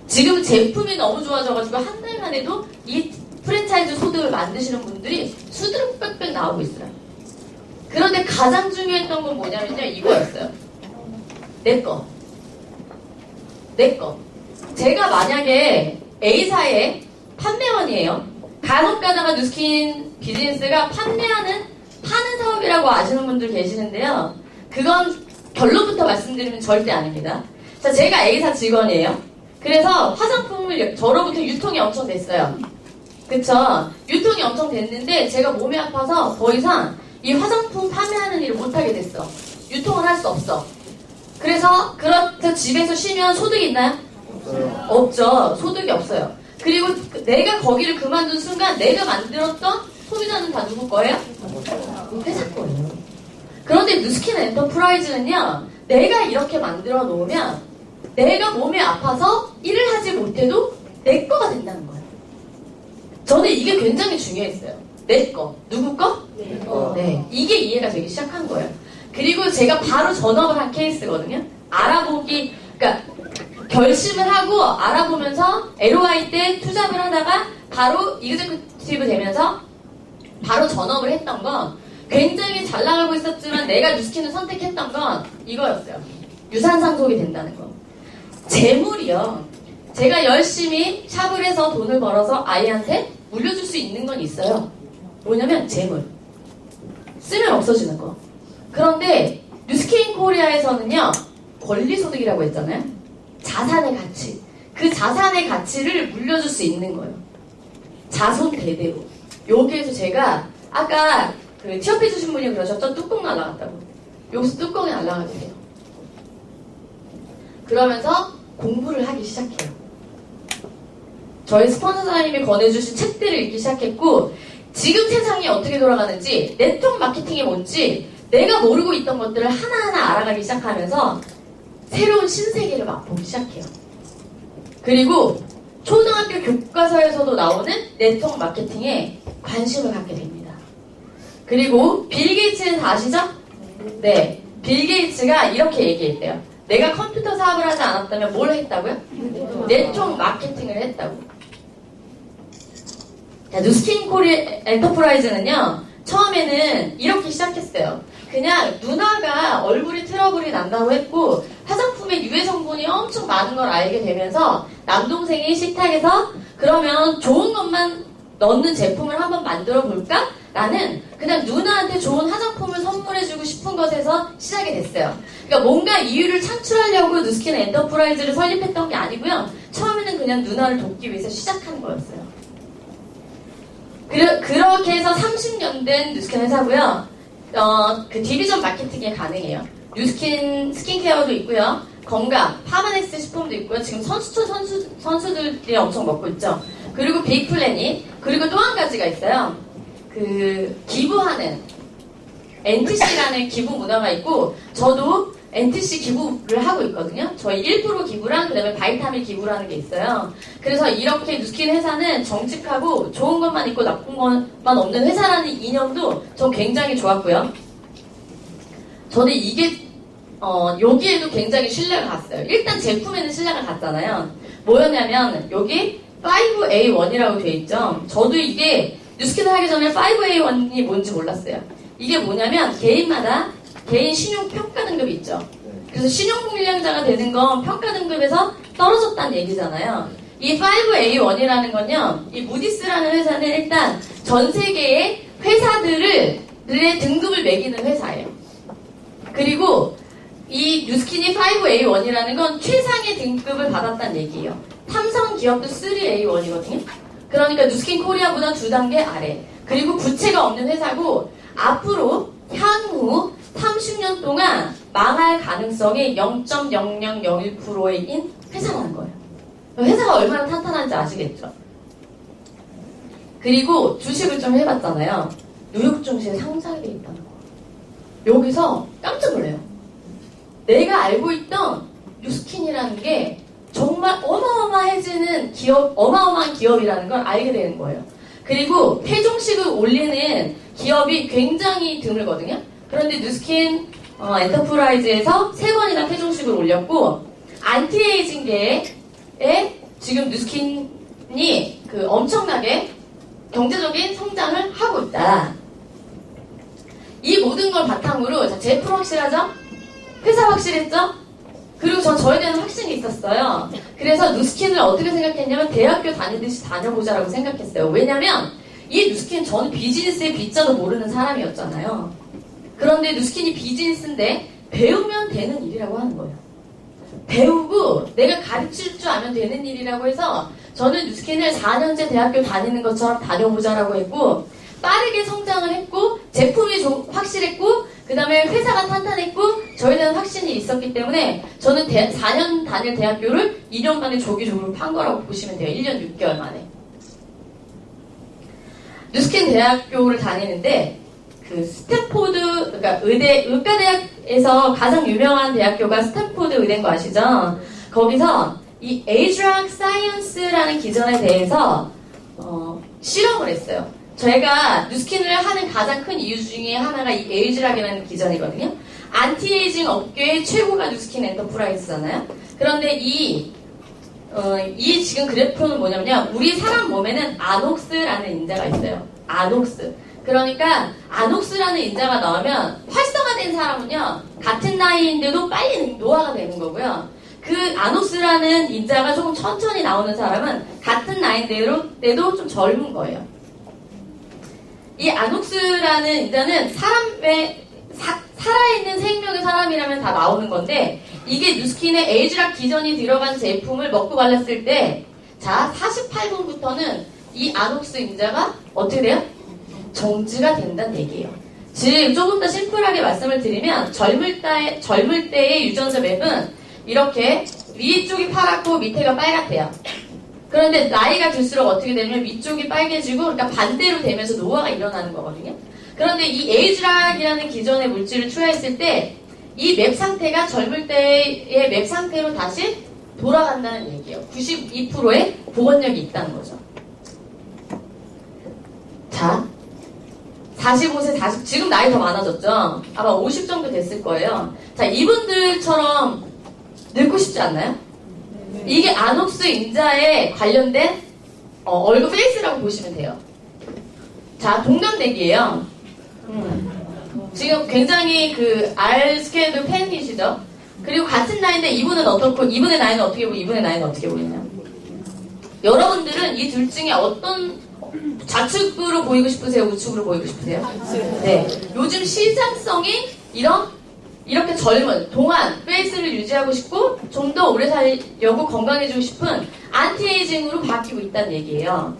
지금 제품이 너무 좋아져가지고 한 달만 해도 이 프랜차이즈 소득을 만드시는 분들이 수두룩 빽빽 나오고 있어요. 그런데 가장 중요했던 건 뭐냐면요, 이거였어요. 내 거. 제가 만약에 A사의 판매원이에요. 간혹 가다가 뉴스킨 비즈니스가 파는 사업이라고 아시는 분들 계시는데요. 그건 결론부터 말씀드리면 절대 아닙니다. 자, 제가 A사 직원이에요. 그래서 화장품을 저로부터 유통이 엄청 됐어요. 그쵸? 유통이 엄청 됐는데 제가 몸이 아파서 더 이상 이 화장품 판매하는 일을 못하게 됐어. 유통을 할 수 없어. 그래서 그렇게 집에서 쉬면 소득이 있나요? 없죠. 소득이 없어요. 그리고 내가 거기를 그만둔 순간 내가 만들었던 소비자는 다 누구 거예요? 회사 거예요. 그런데 뉴스킨 엔터프라이즈는요, 내가 이렇게 만들어 놓으면 내가 몸이 아파서 일을 하지 못해도 내 거가 된다는 거예요. 저는 이게 굉장히 중요했어요. 내 거. 누구 거? 내 거. 네. 이게 이해가 되기 시작한 거예요. 그리고 제가 바로 전업을 한 케이스거든요. 그러니까 결심을 하고 알아보면서 LOI 때 투잡을 하다가 바로 이그제큐티브 되면서 바로 전업을 했던 건 굉장히 잘 나가고 있었지만 내가 뉴스킨을 선택했던 건 이거였어요. 유산상속이 된다는 거. 재물이요. 제가 열심히 샵을 해서 돈을 벌어서 아이한테 물려줄 수 있는 건 있어요. 뭐냐면 재물. 쓰면 없어지는 거. 그런데 뉴스킨 코리아에서는요, 권리소득이라고 했잖아요. 자산의 가치. 그 자산의 가치를 물려줄 수 있는 거예요. 자손 대대로. 여기에서 제가 아까 그 취업해주신 분이 그러셨죠? 뚜껑 날라갔다고. 여기서 뚜껑이 날라가게 돼요. 그러면서 공부를 하기 시작해요. 저희 스폰서사님이 권해주신 책들을 읽기 시작했고, 지금 세상이 어떻게 돌아가는지, 네트워크 마케팅이 뭔지 내가 모르고 있던 것들을 하나하나 알아가기 시작하면서 새로운 신세계를 맛보기 시작해요. 그리고 초등학교 교과서에서도 나오는 네트워크 마케팅에 관심을 갖게 됩니다. 그리고 빌 게이츠는 다 아시죠? 네. 빌 게이츠가 이렇게 얘기했대요. 내가 컴퓨터 사업을 하지 않았다면 뭘 했다고요? 네트워크 마케팅을 했다고. 자, 뉴스킨 코리아 엔터프라이즈는요, 처음에는 이렇게 시작했어요. 그냥 누나가 얼굴에 트러블이 난다고 했고 화장품에 유해 성분이 엄청 많은 걸 알게 되면서 남동생이 식탁에서 그러면 좋은 것만 넣는 제품을 한번 만들어 볼까? 라는 그냥 누나한테 좋은 화장품을 선물해주고 싶은 것에서 시작이 됐어요. 그러니까 뭔가 이유를 창출하려고 누스킨 엔터프라이즈를 설립했던 게 아니고요. 처음에는 그냥 누나를 돕기 위해서 시작한 거였어요. 그렇게 해서 30년 된 누스킨 회사고요. 그 디비전 마케팅이 가능해요. 뉴스킨 스킨케어도 있고요. 건강, 파마넥스 식품도 있고요. 지금 선수들이 엄청 먹고 있죠. 그리고 빅플래닛, 그리고 또 한 가지가 있어요. 그 기부하는 NTC라는 기부 문화가 있고 저도 NTC 기부를 하고 있거든요. 저희 1% 기부랑 그다음에 바이타민 기부라는 게 있어요. 그래서 이렇게 누스킨 회사는 정직하고 좋은 것만 있고 나쁜 것만 없는 회사라는 이념도 전 굉장히 좋았고요. 저는 이게 여기에도 굉장히 신뢰가 갔어요. 일단 제품에는 신뢰가 갔잖아요. 뭐였냐면 여기 5A1이라고 돼 있죠. 저도 이게 뉴스킨을 하기 전에 5A1이 뭔지 몰랐어요. 이게 뭐냐면 개인마다 개인 신용 평가 등급이 있죠. 그래서 신용 불량자가 되는 건 평가 등급에서 떨어졌다는 얘기잖아요. 이 5A1이라는 건요. 이 무디스라는 회사는 일단 전 세계의 회사들의 등급을 매기는 회사예요. 그리고 이 뉴스킨이 5A1이라는 건 최상의 등급을 받았다는 얘기예요. 삼성 기업도 3A1이거든요. 그러니까 뉴스킨 코리아보다 2단계 아래. 그리고 부채가 없는 회사고 앞으로 향후 30년 동안 망할 가능성이 0.0001%인 회사라는 거예요. 회사가 얼마나 탄탄한지 아시겠죠? 그리고 주식을 좀 해봤잖아요. 뉴욕 증시에 상장돼 있다는 거. 여기서 깜짝 놀래요. 내가 알고 있던 뉴스킨이라는 게 정말 어마어마한 기업이라는 걸 알게 되는 거예요. 그리고 폐종식을 올리는 기업이 굉장히 드물거든요. 그런데 뉴스킨 엔터프라이즈에서 3번이나 폐종식을 올렸고 안티에이징계에 지금 뉴스킨이 그 엄청나게 경제적인 성장을 하고 있다. 이 모든 걸 바탕으로 자, 제품 확실하죠? 회사 확실했죠? 그리고 저에 대한 확신이 있었어요. 그래서 누스킨을 어떻게 생각했냐면 대학교 다니듯이 다녀보자라고 생각했어요. 왜냐면 이 누스킨 저는 비즈니스의 B자도 모르는 사람이었잖아요. 그런데 누스킨이 비즈니스인데 배우면 되는 일이라고 하는 거예요. 배우고 내가 가르칠 줄 알면 되는 일이라고 해서 저는 뉴스킨을 4년제 대학교 다니는 것처럼 다녀보자라고 했고 빠르게 성장을 했고 제품이 확실했고 그 다음에 회사가 탄탄했고 저에 대한 확신이 있었기 때문에 저는 4년 다닐 대학교를 2년 만에 조기적으로 판 거라고 보시면 돼요. 1년 6개월 만에. 뉴스킨 대학교를 다니는데 그 스탠포드 그러니까 의과대학에서 가장 유명한 대학교가 스탠포드 의대인 거 아시죠? 거기서 이 에이즈락 사이언스라는 기전에 대해서 실험을 했어요. 저희가 뉴스킨을 하는 가장 큰 이유 중에 하나가 이 에이즈락이라는 기전이거든요. 안티에이징 업계의 최고가 뉴스킨 엔터프라이즈잖아요. 그런데 이 지금 그래프는 뭐냐면요. 우리 사람 몸에는 아녹스라는 인자가 있어요. 아녹스. 그러니까 아녹스라는 인자가 나오면 활성화된 사람은요. 같은 나이인데도 빨리 노화가 되는 거고요. 그 아녹스라는 인자가 조금 천천히 나오는 사람은 같은 나이인데도 좀 젊은 거예요. 이 아녹스라는 인자는 살아있는 생명의 사람이라면 다 나오는 건데 이게 뉴스킨의 에이즈락 기전이 들어간 제품을 먹고 발랐을 때 자 48분부터는 이 아녹스 인자가 어떻게 돼요? 정지가 된다는 얘기예요. 즉 조금 더 심플하게 말씀을 드리면 젊을 때의 유전자 맵은 이렇게 위쪽이 파랗고 밑에가 빨갛대요. 그런데 나이가 들수록 어떻게 되냐면 위쪽이 빨개지고 그러니까 반대로 되면서 노화가 일어나는 거거든요. 그런데 이 에이즈락이라는 기존의 물질을 투여했을 때 이 맵 상태가 젊을 때의 맵 상태로 다시 돌아간다는 얘기예요. 92%의 복원력이 있다는 거죠. 자, 45세, 지금 나이 더 많아졌죠? 아마 50 정도 됐을 거예요. 자, 이분들처럼 늙고 싶지 않나요? 이게 아녹스 인자에 관련된 얼굴 페이스라고 보시면 돼요. 자, 동갑내기예요. 지금 굉장히 그 R 스퀘어드 팬이시죠? 그리고 같은 나이인데 이분은 어떻고 이분의 나이는 어떻게 보이고 이분의 나이는 어떻게 보이냐? 여러분들은 이 둘 중에 어떤 좌측으로 보이고 싶으세요? 우측으로 보이고 싶으세요? 네. 요즘 시장성이 이렇게 젊은 동안 페이스를 유지하고 싶고 좀 더 오래 살려고 건강해지고 싶은 안티에이징으로 바뀌고 있다는 얘기예요.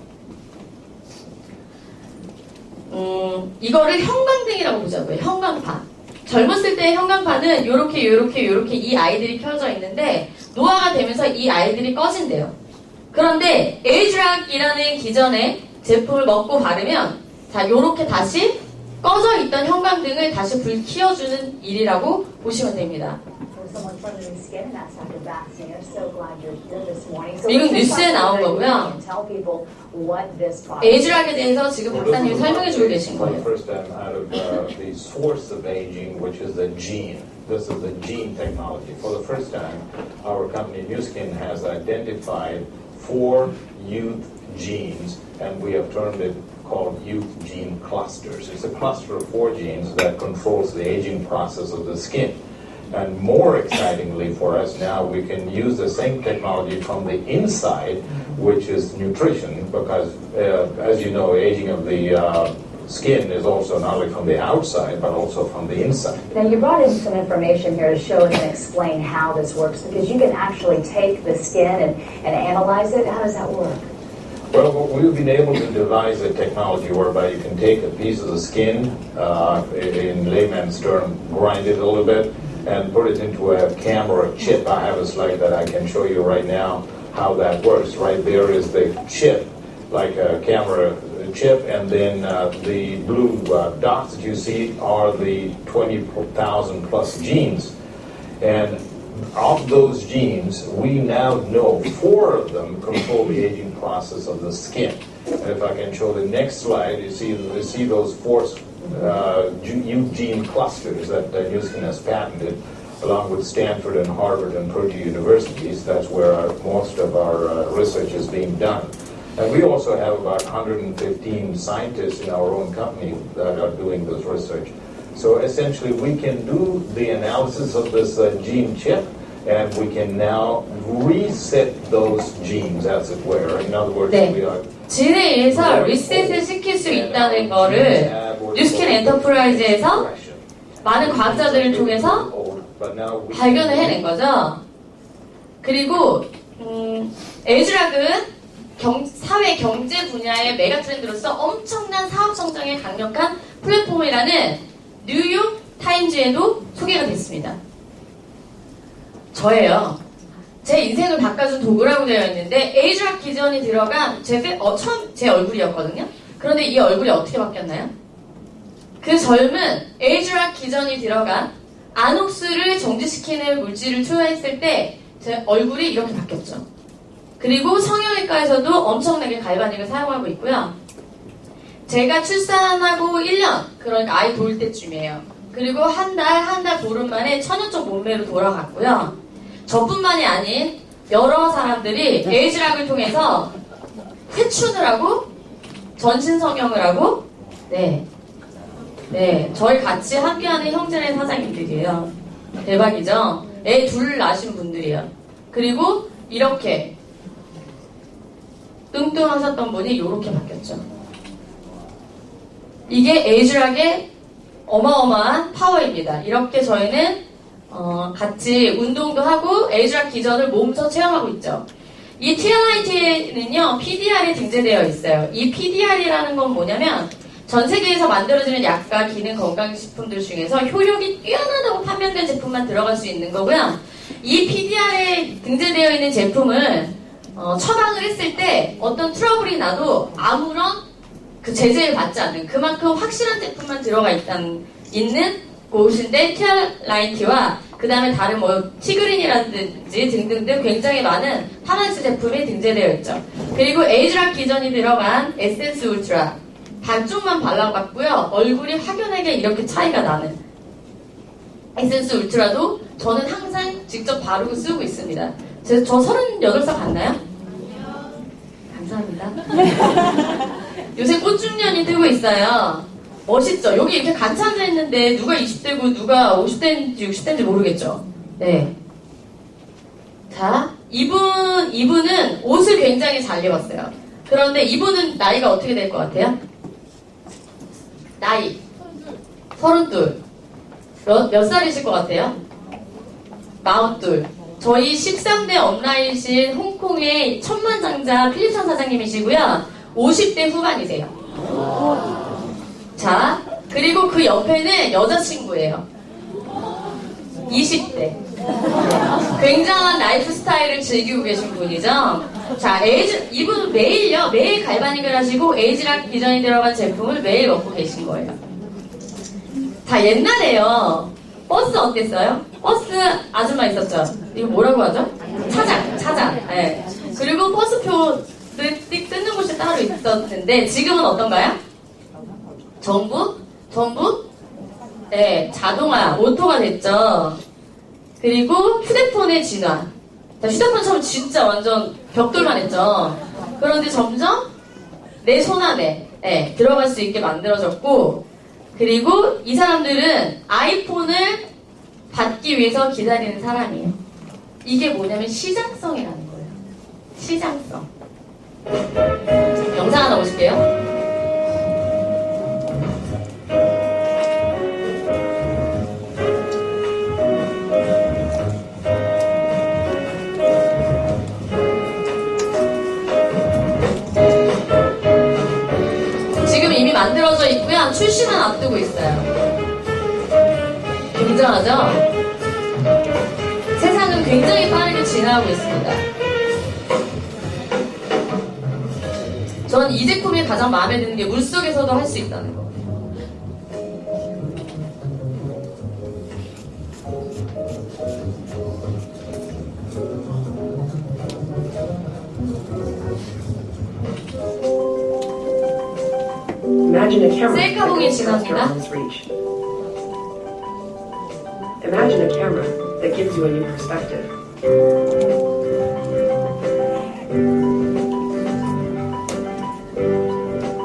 이거를 형광등이라고 보자고요. 형광판. 젊었을 때 형광판은 요렇게 이 아이들이 켜져 있는데 노화가 되면서 이 아이들이 꺼진대요. 그런데 에이즈락이라는 기존의 제품을 먹고 바르면 자 요렇게 다시 꺼져 있던 형광등을 다시 불 켜주는 일이라고 보시면 됩니다. 미국 뉴스에 나온 거고요. 에이즈락에 대해서 지금 박사님이 설명해주고 계신 거예요. First time out of the source of aging, which is the gene. This is the gene technology. For the first time, our company Nu Skin has identified 4 youth genes, and we have termed it called youth gene clusters. It's a cluster of 4 genes that controls the aging process of the skin. And more excitingly for us now, we can use the same technology from the inside, which is nutrition, because as you know, aging of the skin is also not only from the outside, but also from the inside. Now you brought in some information here to show and explain how this works, because you can actually take the skin and analyze it. How does that work? Well, we've been able to devise a technology whereby you can take a piece of the skin, in layman's term, grind it a little bit, and put it into a camera chip. I have a slide that I can show you right now how that works. Right there is the chip, like a camera chip, and then the blue dots that you see are the 20,000 plus genes. And of those genes, we now know 4 of them control the aging process of the skin. And if I can show the next slide, you see those 4 youth gene clusters that Nu Skin has patented, along with Stanford and Harvard and Purdue universities. That's where most of our research is being done. And we also have about 115 scientists in our own company that are doing this research. So essentially, we can do the analysis of this gene chip, and we can now reset those genes, as it were. In other words, 네. we are 진에 의해서 리셋을 시킬 수 있다는 거를 뉴스킨 엔터프라이즈에서 많은 과학자들을 통해서 발견을 해낸 거죠. 그리고 에이즈락은 사회 경제 분야의 메가 트렌드로서 엄청난 사업 성장에 강력한 플랫폼이라는 뉴욕 타임즈에도 소개가 됐습니다. 저예요. 제 인생을 바꿔준 도구라고 되어 있는데 에이즈락 기전이 들어간 처음 제 얼굴이었거든요. 그런데 이 얼굴이 어떻게 바뀌었나요? 그 젊은 에이즈락 기전이 들어간 아녹스를 정지시키는 물질을 투여했을 때 제 얼굴이 이렇게 바뀌었죠. 그리고 성형외과에서도 엄청나게 갈바닉을 사용하고 있고요. 제가 출산하고 1년, 그러니까 아이 돌 때쯤이에요. 그리고 한 달 보름 만에 천연적 몸매로 돌아갔고요. 저뿐만이 아닌 여러 사람들이 에이즈락을 통해서 회춘을 하고 전신 성형을 하고 네, 저희 같이 함께하는 형제네 사장님들이에요. 대박이죠? 애 둘 낳으신 분들이에요. 그리고 이렇게 뚱뚱하셨던 분이 이렇게 바뀌었죠. 이게 에이즈락의 어마어마한 파워입니다. 이렇게 저희는 같이 운동도 하고 에이즈락 기전을 몸소 체험하고 있죠. 이 TLIT에는요, PDR이 등재되어 있어요. 이 PDR이라는 건 뭐냐면 전 세계에서 만들어지는 약과 기능 건강식품들 중에서 효력이 뛰어나다고 판명된 제품만 들어갈 수 있는 거고요. 이 PDR에 등재되어 있는 제품을 처방을 했을 때 어떤 트러블이 나도 아무런 그 제재를 받지 않는 그만큼 확실한 제품만 들어가 있는 곳인데 TLIT와 그 다음에 다른 티그린이라든지 등등등 굉장히 많은 파란색 제품이 등재되어 있죠. 그리고 에이즈락 기전이 들어간 에센스 울트라 반쪽만 발라봤고요. 얼굴이 확연하게 이렇게 차이가 나는 에센스 울트라도 저는 항상 직접 바르고 쓰고 있습니다. 저 38살 같나요? 감사합니다. 요새 꽃중년이 뜨고 있어요. 멋있죠? 여기 이렇게 같이 앉아있는데 누가 20대고 누가 50대인지 60대인지 모르겠죠? 네. 자, 이분은 옷을 굉장히 잘 입었어요. 그런데 이분은 나이가 어떻게 될 것 같아요? 나이. 32. 몇 살이실 것 같아요? 42. 저희 13대 업라인이신 홍콩의 천만장자 필립선 사장님이시고요. 50대 후반이세요. 자, 그리고 그 옆에는 여자친구예요. 20대. 굉장한 라이프 스타일을 즐기고 계신 분이죠. 자, 이분은 매일 갈바닉을 하시고 에이지락 디자인이 들어간 제품을 매일 먹고 계신 거예요. 자, 옛날에요. 버스 어땠어요? 버스 아줌마 있었죠? 이거 뭐라고 하죠? 차장. 네. 그리고 버스표를 띡 뜯는 곳이 따로 있었는데 지금은 어떤가요? 전부? 네, 자동화, 오토가 됐죠. 그리고 휴대폰의 진화. 휴대폰 처음 진짜 완전 벽돌만 했죠. 그런데 점점 내 손 안에 들어갈 수 있게 만들어졌고, 그리고 이 사람들은 아이폰을 받기 위해서 기다리는 사람이에요. 이게 뭐냐면 시장성이라는 거예요. 시장성. 영상 하나 보실게요. 지금 이미 만들어져 있고요. 출시만 앞두고 있어요. 굉장하죠? 세상은 굉장히 빠르게 진화하고 있습니다. 전 이 제품이 가장 마음에 드는 게 물속에서도 할 수 있다는 거. Imagine a camera 셀카봉이 that goes past your 지납니다. arm's reach. Imagine a camera that gives you a new perspective.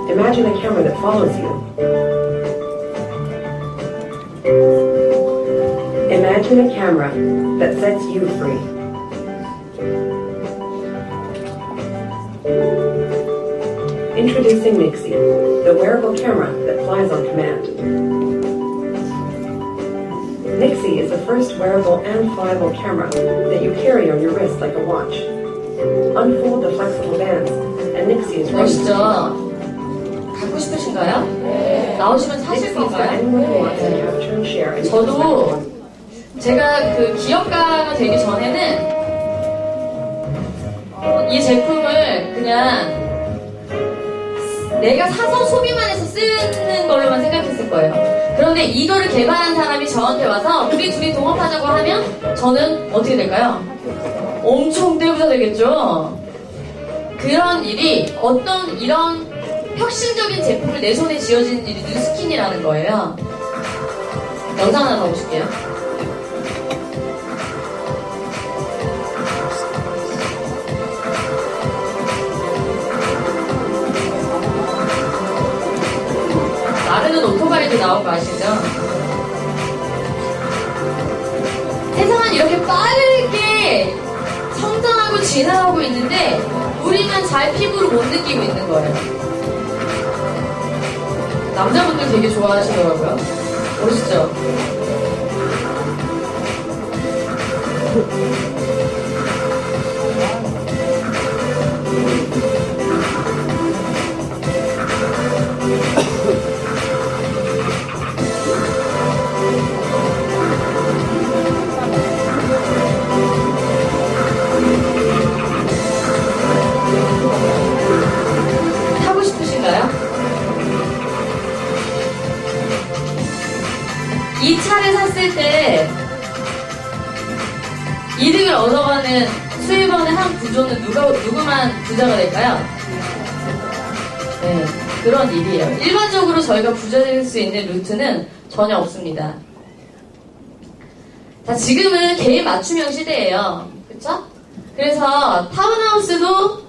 Imagine a camera that follows you. Imagine a camera that sets you free. Introducing Nixie, the wearable camera that flies on command. Nixie is the first wearable and flyable camera that you carry on your wrist like a watch. Unfold the flexible bands, and Nixie is ready to take off. 멋있죠? 갖고 싶으신가요? 나오시면 사실 Nixie is for 건가요? anyone who wants to capture and share a new 저도 perspective. 제가 그 기업가가 되기 전에는 이 제품을 그냥 내가 사서 소비만 해서 쓰는 걸로만 생각했을 거예요. 그런데 이거를 개발한 사람이 저한테 와서 우리 둘이 동업하자고 하면 저는 어떻게 될까요? 엄청 대부자 되겠죠? 그런 일이 어떤 이런 혁신적인 제품을 내 손에 쥐어지는 일이 뉴스킨이라는 거예요. 영상 하나 더 보실게요. 나르는 오토바이도 나온 거 아시죠? 세상은 이렇게 빠르게 성장하고 진화하고 있는데 우리만 잘 피부로 못 느끼고 있는 거예요. 남자분들 되게 좋아하시더라고요. 멋있죠? 타고 싶으신가요? 이 차를 샀을 때 이득을 얻어가는 수입원의 한 구조는 누구만 부자가 될까요? 네, 그런 일이에요. 일반적으로 저희가 부자 될 수 있는 루트는 전혀 없습니다. 자, 지금은 개인 맞춤형 시대예요. 그쵸? 그래서 타운하우스도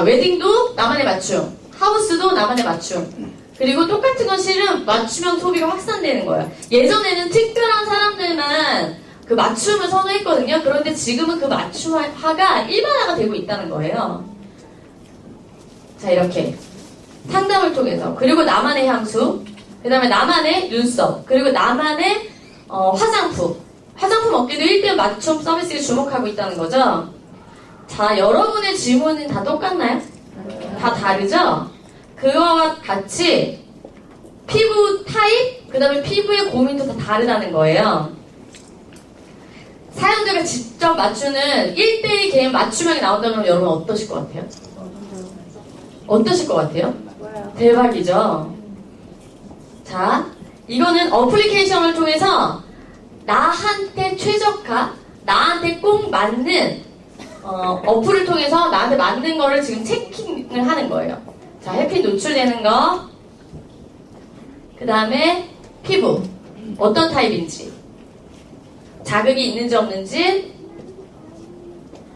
웨딩도 나만의 맞춤, 하우스도 나만의 맞춤. 그리고 똑같은 건 실은 맞춤형 소비가 확산되는 거예요. 예전에는 특별한 사람들만 그 맞춤을 선호했거든요. 그런데 지금은 그 맞춤화가 일반화가 되고 있다는 거예요. 자, 이렇게 상담을 통해서, 그리고 나만의 향수, 그 다음에 나만의 눈썹, 그리고 나만의 화장품 업계도 1대1 맞춤 서비스에 주목하고 있다는 거죠. 자, 여러분의 질문은 다 똑같나요? 다 다르죠? 그거와 같이 피부 타입, 그 다음에 피부의 고민도 다 다르다는 거예요. 사용자가 직접 맞추는 1대1 개인 맞춤형이 나온다면 여러분 어떠실 것 같아요? 어떠실 것 같아요? 대박이죠? 자, 이거는 어플리케이션을 통해서 나한테 최적화, 나한테 꼭 맞는 어플을 통해서 나한테 맞는 거를 지금 체킹을 하는 거예요. 자, 햇빛 노출되는 거, 그 다음에 피부 어떤 타입인지, 자극이 있는지 없는지,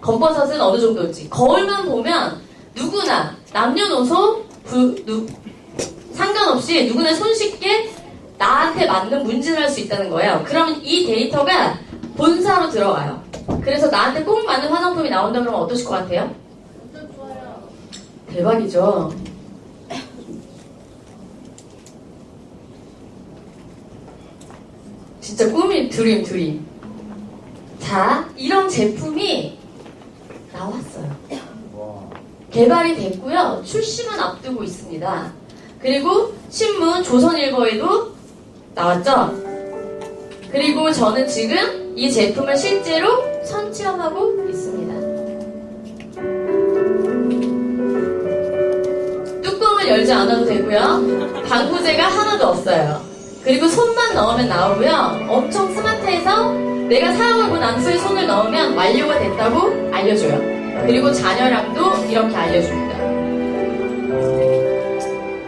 검버섯은 어느 정도인지. 거울만 보면 누구나 남녀노소 상관없이 누구나 손쉽게 나한테 맞는 문진을 할 수 있다는 거예요. 그러면 이 데이터가 본사로 들어가요. 그래서 나한테 꼭 맞는 화장품이 나온다 그러면 어떠실 것 같아요? 대박이죠? 진짜 꿈이 드림. 자, 이런 제품이 나왔어요. 개발이 됐고요. 출시만 앞두고 있습니다. 그리고 신문 조선일보에도 나왔죠. 그리고 저는 지금 이 제품을 실제로 선체험하고 있습니다. 뚜껑을 열지 않아도 되고요. 방부제가 하나도 없어요. 그리고 손만 넣으면 나오고요. 엄청 스마트해서 내가 사용하고 난 후에 손을 넣으면 완료가 됐다고 알려줘요. 그리고 잔여량도 이렇게 알려줍니다.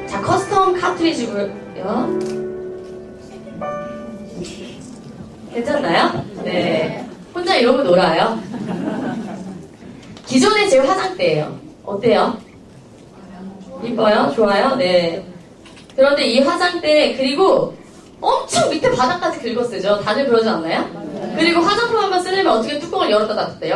자, 커스텀 카트리지고요. 괜찮나요? 네. 혼자 이러고 놀아요. 기존의 제 화장대예요. 어때요? 이뻐요? 좋아요? 네. 그런데 이 화장대, 그리고 엄청 밑에 바닥까지 긁어쓰죠. 다들 그러지 않나요? 그리고 화장품 한번 쓰려면 어떻게 뚜껑을 열었다 닫았다.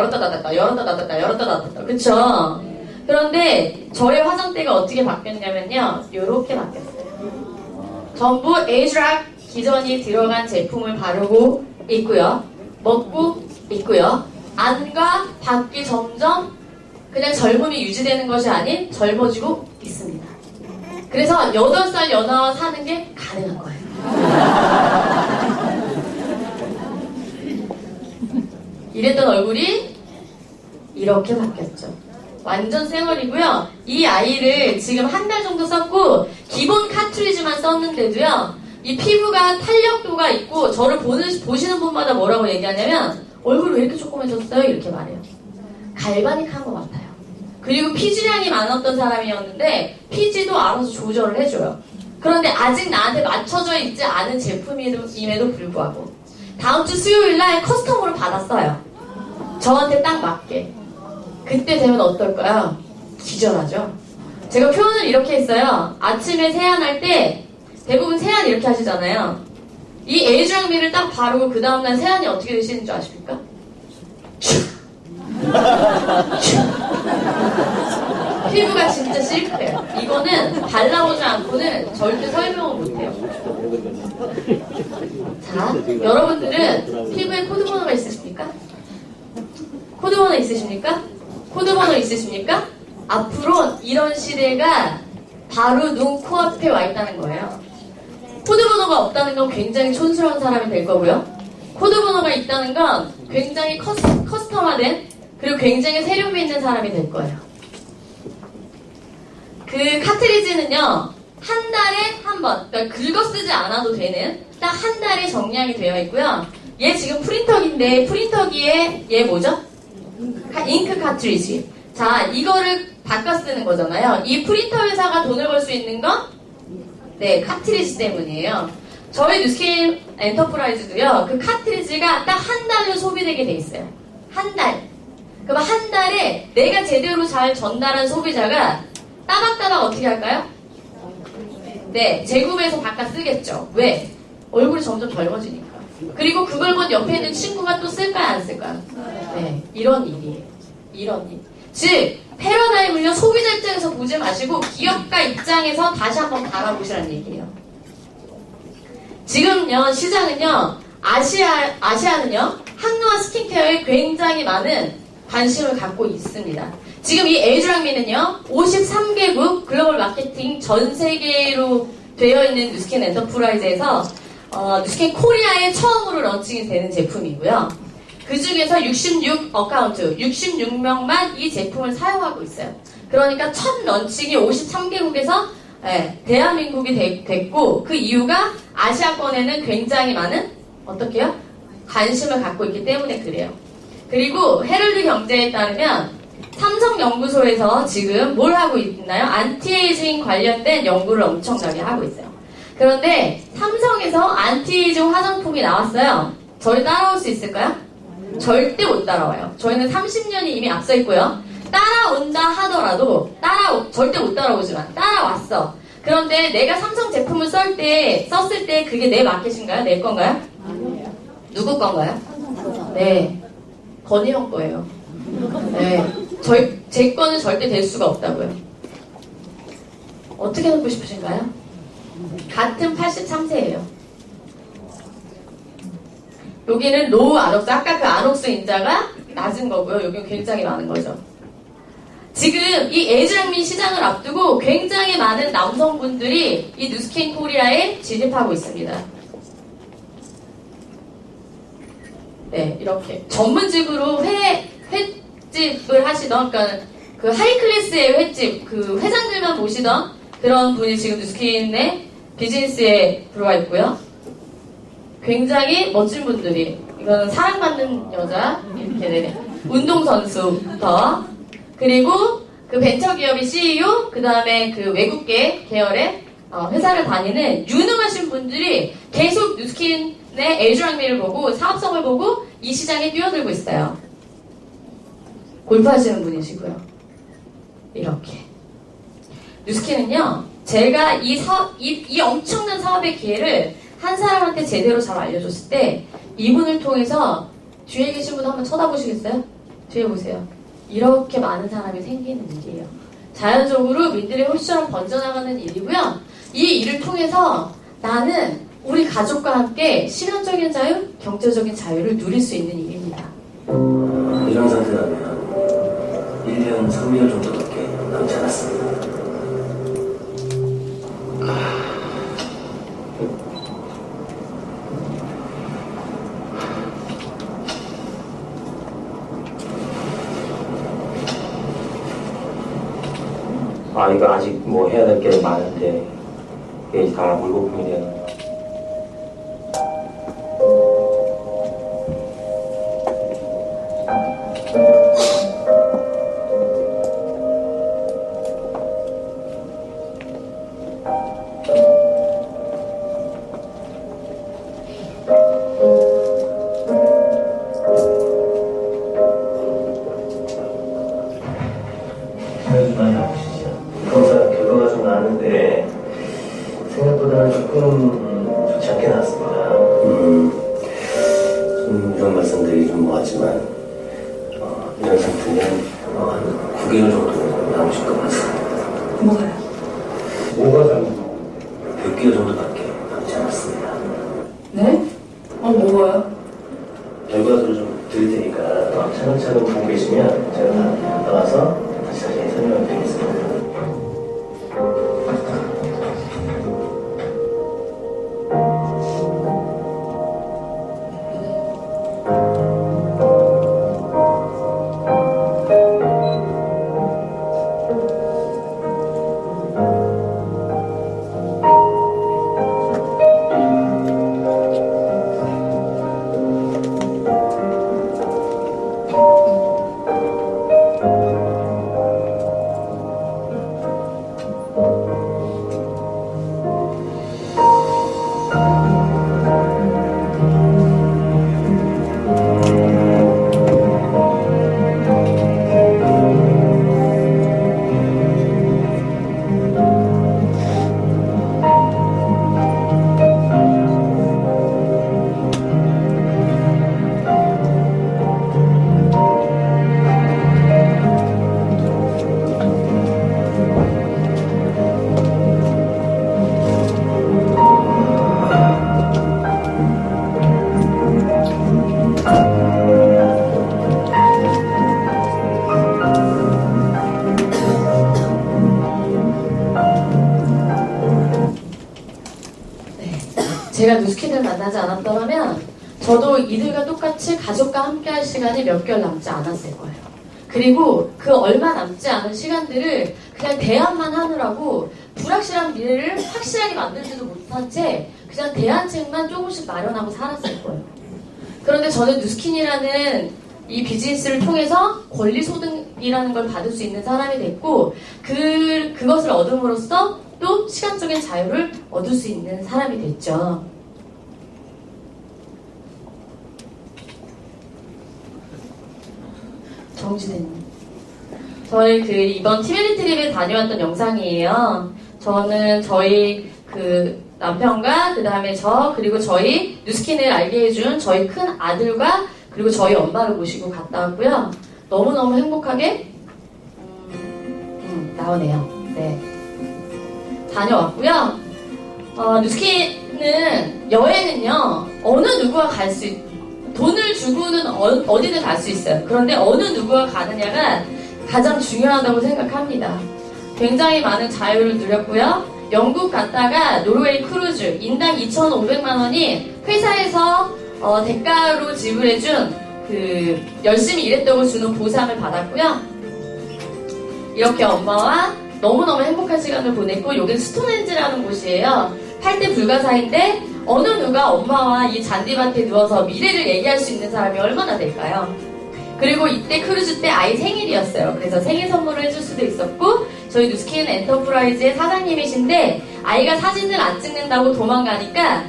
그쵸? 그런데 저의 화장대가 어떻게 바뀌었냐면요. 요렇게 바뀌었어요. 전부 에이즈락 기전이 들어간 제품을 바르고 있고요. 먹고 있고요. 안과 밖이 점점 그냥 젊음이 유지되는 것이 아닌 젊어지고 있습니다. 그래서 8살 연하와 사는 게 가능한 거예요. 이랬던 얼굴이 이렇게 바뀌었죠. 완전 쌩얼이고요. 이 아이를 지금 한 달 정도 썼고 기본 카트리지만 썼는데도요. 이 피부가 탄력도가 있고 저를 보시는 분마다 뭐라고 얘기하냐면 얼굴이 왜 이렇게 조그매졌어요? 이렇게 말해요. 갈바닉한 것 같아요. 그리고 피지량이 많았던 사람이었는데 피지도 알아서 조절을 해줘요. 그런데 아직 나한테 맞춰져 있지 않은 제품임에도 불구하고 다음 주 수요일 날 커스텀으로 받았어요. 저한테 딱 맞게. 그때 되면 어떨까요? 기절하죠. 제가 표현을 이렇게 했어요. 아침에 세안할 때 대부분 세안 이렇게 하시잖아요. 이 에이즈랑미를 딱 바르고 그 다음날 세안이 어떻게 되시는 줄 아십니까? 피부가 진짜 실크해요. 이거는 발라보지 않고는 절대 설명을 못해요. 자, 여러분들은 피부에 코드번호가 있으십니까? 코드번호 있으십니까? 코드번호 있으십니까? 앞으로 이런 시대가 바로 눈, 코앞에 와 있다는 거예요. 코드번호가 없다는 건 굉장히 촌스러운 사람이 될 거고요. 코드번호가 있다는 건 굉장히 커스텀화된 그리고 굉장히 세련미 있는 사람이 될 거예요. 그 카트리지는요, 한 달에 한 번, 그러니까 긁어쓰지 않아도 되는 딱 한 달에 정량이 되어 있고요. 얘 지금 프린터기인데 프린터기에 얘 뭐죠? 잉크 카트리지. 자, 이거를 바꿔 쓰는 거잖아요. 이 프린터 회사가 돈을 벌 수 있는 건 네, 카트리지 때문이에요. 저희 뉴스케임 엔터프라이즈도요, 그 카트리지가 딱 한 달로 소비되게 돼 있어요. 한 달. 그럼 한 달에 내가 제대로 잘 전달한 소비자가 따박따박 어떻게 할까요? 네, 재구매해서 바꿔 쓰겠죠. 왜? 얼굴이 점점 젊어지니까. 그리고 그걸 본 옆에 있는 친구가 또 쓸까요, 안 쓸까요? 네, 이런 일이에요. 이런 일. 즉, 패러다임을요, 소비자 입장에서 보지 마시고 기업가 입장에서 다시 한번 바라보시라는 얘기예요. 지금요, 시장은요, 아시아는요, 항노화 스킨케어에 굉장히 많은 관심을 갖고 있습니다. 지금 이 에이즈랑미는요, 53개국 글로벌 마케팅 전 세계로 되어 있는 누스킨 엔터프라이즈에서 누스킨 코리아에 처음으로 런칭이 되는 제품이고요. 그 중에서 66 어카운트, 66명만 이 제품을 사용하고 있어요. 그러니까 첫 런칭이 53개국에서 대한민국이 됐고, 그 이유가 아시아권에는 굉장히 많은 어떻게요? 관심을 갖고 있기 때문에 그래요. 그리고 헤럴드 경제에 따르면 삼성연구소에서 지금 뭘 하고 있나요? 안티에이징 관련된 연구를 엄청나게 하고 있어요. 그런데 삼성에서 안티에이징 화장품이 나왔어요. 저희 따라올 수 있을까요? 절대 못 따라와요. 저희는 30년이 이미 앞서 있고요. 따라온다 하더라도 절대 못 따라오지만 따라왔어. 그런데 내가 삼성 제품을 썼을 때 그게 내 마켓인가요? 내 건가요? 아니에요. 누구 건가요? 네, 건희 형 거예요. 네, 제 거는 절대 될 수가 없다고요. 어떻게 놓고 싶으신가요? 같은 83세예요. 여기는 로우 아녹스, 아까 그 아녹스 인자가 낮은 거고요. 여기는 굉장히 많은 거죠. 지금 이 에이즈랑미 시장을 앞두고 굉장히 많은 남성분들이 이 누스킨 코리아에 진입하고 있습니다. 네, 이렇게 전문직으로 횟집을 하시던, 그러니까 그 하이클래스의 횟집, 그 회장들만 모시던 그런 분이 지금 누스킨의 비즈니스에 들어와 있고요. 굉장히 멋진 분들이, 이거는 사랑받는 여자, 이렇게 되네. 운동선수부터, 그리고 그 벤처기업의 CEO, 그 다음에 그 외국계 계열의 회사를 다니는 유능하신 분들이 계속 누스킨의 에이즈랑미를 보고 사업성을 보고 이 시장에 뛰어들고 있어요. 골프하시는 분이시고요. 이렇게. 누스킨은요, 제가 이 엄청난 사업의 기회를 한 사람한테 제대로 잘 알려줬을 때 이분을 통해서 뒤에 계신 분 한번 쳐다보시겠어요? 뒤에 보세요. 이렇게 많은 사람이 생기는 일이에요. 자연적으로 민들의 홀씨처럼 번져나가는 일이고요. 이 일을 통해서 나는 우리 가족과 함께 시간적인 자유, 경제적인 자유를 누릴 수 있는 일입니다. 이런 상태라면 1년 3개월 정도밖에 남지 않았습니다. 이거 아직 뭐 해야 될 게 많은데 이게 다 물거품이네요. 많이 아프시죠? 검사 결과가 좀 나왔는데 생각보다는 조금 좋지 않게 나왔습니다. 좀 이런 말씀드리기 좀 뭐하지만 이런 상태는 한 9개월 정도 남으실 것 같습니다. 뭐가요? 뭐가 잘못? 100개월 정도밖에 남지 않았습니다. 네? 뭐가요? 결과들을 좀 드릴 테니까 차근차근 보고 계시면 제가 다 나가서 다시 설명을 드리겠습니다. 제가 누스킨을 만나지 않았더라면 저도 이들과 똑같이 가족과 함께 할 시간이 몇 개월 남지 않았을 거예요. 그리고 그 얼마 남지 않은 시간들을 그냥 대안만 하느라고 불확실한 미래를 확실하게 만들지도 못한 채 그냥 대안책만 조금씩 마련하고 살았을 거예요. 그런데 저는 누스킨이라는 이 비즈니스를 통해서 권리소득이라는 걸 받을 수 있는 사람이 됐고 그것을 얻음으로써 또 시간적인 자유를 얻을 수 있는 사람이 됐죠. 정지대님. 저희 이번 티베리 트립에 다녀왔던 영상이에요. 저는 저희 남편과 그 다음에 그리고 저희 누스킨을 알게 해준 저희 큰 아들과 그리고 저희 엄마를 모시고 갔다 왔고요. 너무너무 행복하게 나오네요. 네. 다녀왔고요. 누스킨은 여행은요 어느 누구와 갈 수 돈을 주고는 어디든 갈 수 있어요. 그런데 어느 누구와 가느냐가 가장 중요하다고 생각합니다. 굉장히 많은 자유를 누렸고요. 영국 갔다가 노르웨이 크루즈 인당 2,500만 원이 회사에서 대가로 지불해준 열심히 일했다고 주는 보상을 받았고요. 이렇게 엄마와 너무너무 행복한 시간을 보냈고 여긴 스톤헨지라는 곳이에요. 8대 불가사인데 어느 누가 엄마와 이 잔디밭에 누워서 미래를 얘기할 수 있는 사람이 얼마나 될까요? 그리고 이때 크루즈 때 아이 생일이었어요. 그래서 생일 선물을 해줄 수도 있었고 저희 누스킨 엔터프라이즈의 사장님이신데 아이가 사진을 안 찍는다고 도망가니까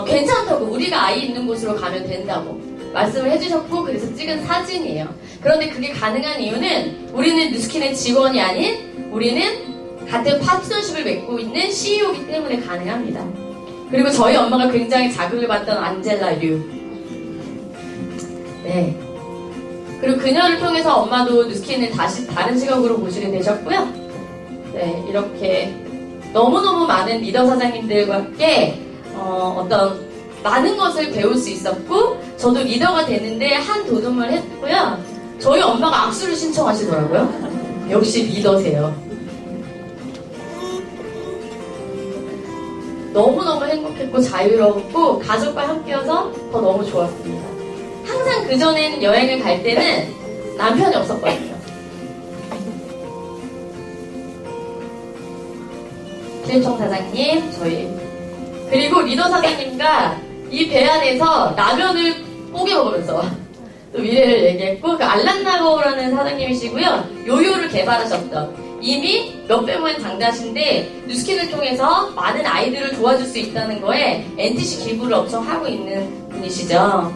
괜찮다고 우리가 아이 있는 곳으로 가면 된다고 말씀을 해주셨고 그래서 찍은 사진이에요. 그런데 그게 가능한 이유는 우리는 누스킨의 직원이 아닌 우리는 같은 파트너십을 맺고 있는 CEO이기 때문에 가능합니다. 그리고 저희 엄마가 굉장히 자극을 받던 안젤라 류. 네. 그리고 그녀를 통해서 엄마도 누스킨을 다시 다른 시각으로 보시게 되셨고요. 네, 이렇게 너무너무 많은 리더 사장님들과 함께 어떤 많은 것을 배울 수 있었고 저도 리더가 되는데 한 도전을 했고요. 저희 엄마가 악수를 신청하시더라고요. 역시 리더세요. 너무너무 행복했고 자유로웠고 가족과 함께여서 더 너무 좋았습니다. 항상 그전에는 여행을 갈 때는 남편이 없었거든요. 필청 사장님, 저희 그리고 리더 사장님과 이 배 안에서 라면을 뽀개 먹으면서 또 미래를 얘기했고 그 알란나거라는 사장님이시고요. 요요를 개발하셨던 이미 몇백만 장자신데 누스킨을 통해서 많은 아이들을 도와줄 수 있다는 거에 NTC 기부를 엄청 하고 있는 분이시죠.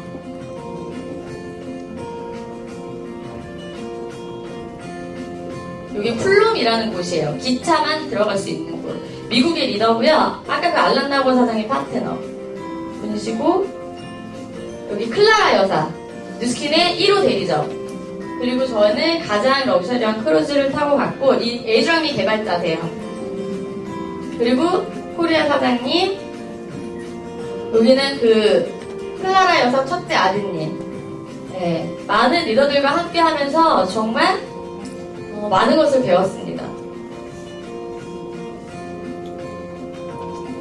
여기 플룸이라는 곳이에요. 기차만 들어갈 수 있는 곳. 미국의 리더고요. 아까 그 알란나고 사장의 파트너 분이시고 여기 클라라 여사 누스킨의 1호 대리점. 그리고 저는 가장 럭셔리한 크루즈를 타고 갔고 이 에이드라미 개발자세요. 그리고 코리아 사장님 여기는 클라라 여사 첫째 아드님. 네, 많은 리더들과 함께 하면서 정말 많은 것을 배웠습니다.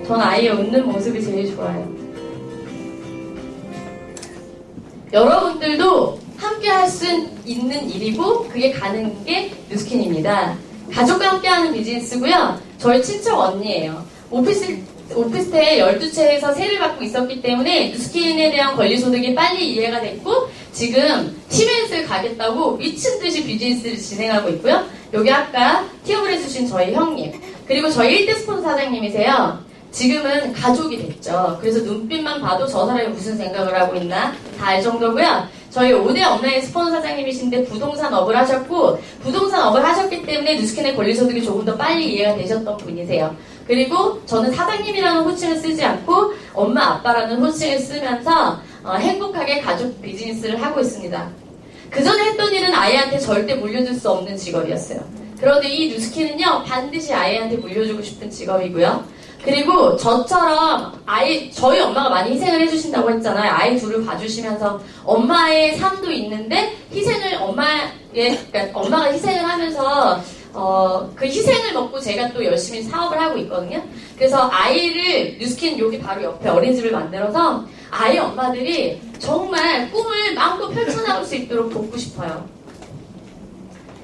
전 아이의 웃는 모습이 제일 좋아요. 여러분들도 함께 할 수 있는 일이고 그게 가능한 게 누스킨입니다. 가족과 함께하는 비즈니스고요. 저희 친척 언니예요. 오피스텔 12채에서 세를 받고 있었기 때문에 누스킨에 대한 권리소득이 빨리 이해가 됐고 지금 티벤스를 가겠다고 미친듯이 비즈니스를 진행하고 있고요. 여기 아까 티업을 해주신 저희 형님 그리고 저희 1대 스폰서 사장님이세요. 지금은 가족이 됐죠. 그래서 눈빛만 봐도 저 사람이 무슨 생각을 하고 있나 다 알 정도고요. 저희 5대 업라인 스폰서 사장님이신데 부동산 업을 하셨고 부동산 업을 하셨기 때문에 누스킨의 권리소득이 조금 더 빨리 이해가 되셨던 분이세요. 그리고 저는 사장님이라는 호칭을 쓰지 않고 엄마 아빠라는 호칭을 쓰면서 행복하게 가족 비즈니스를 하고 있습니다. 그전에 했던 일은 아이한테 절대 물려줄 수 없는 직업이었어요. 그런데 이 누스킨은요 반드시 아이한테 물려주고 싶은 직업이고요. 그리고 저처럼 저희 엄마가 많이 희생을 해주신다고 했잖아요. 아이 둘을 봐주시면서 엄마의 삶도 있는데 희생을 엄마가 희생을 하면서 그 희생을 먹고 제가 또 열심히 사업을 하고 있거든요. 그래서 아이를 뉴스킨 여기 바로 옆에 어린이집을 만들어서 아이 엄마들이 정말 꿈을 마음껏 펼쳐나갈 수 있도록 돕고 싶어요.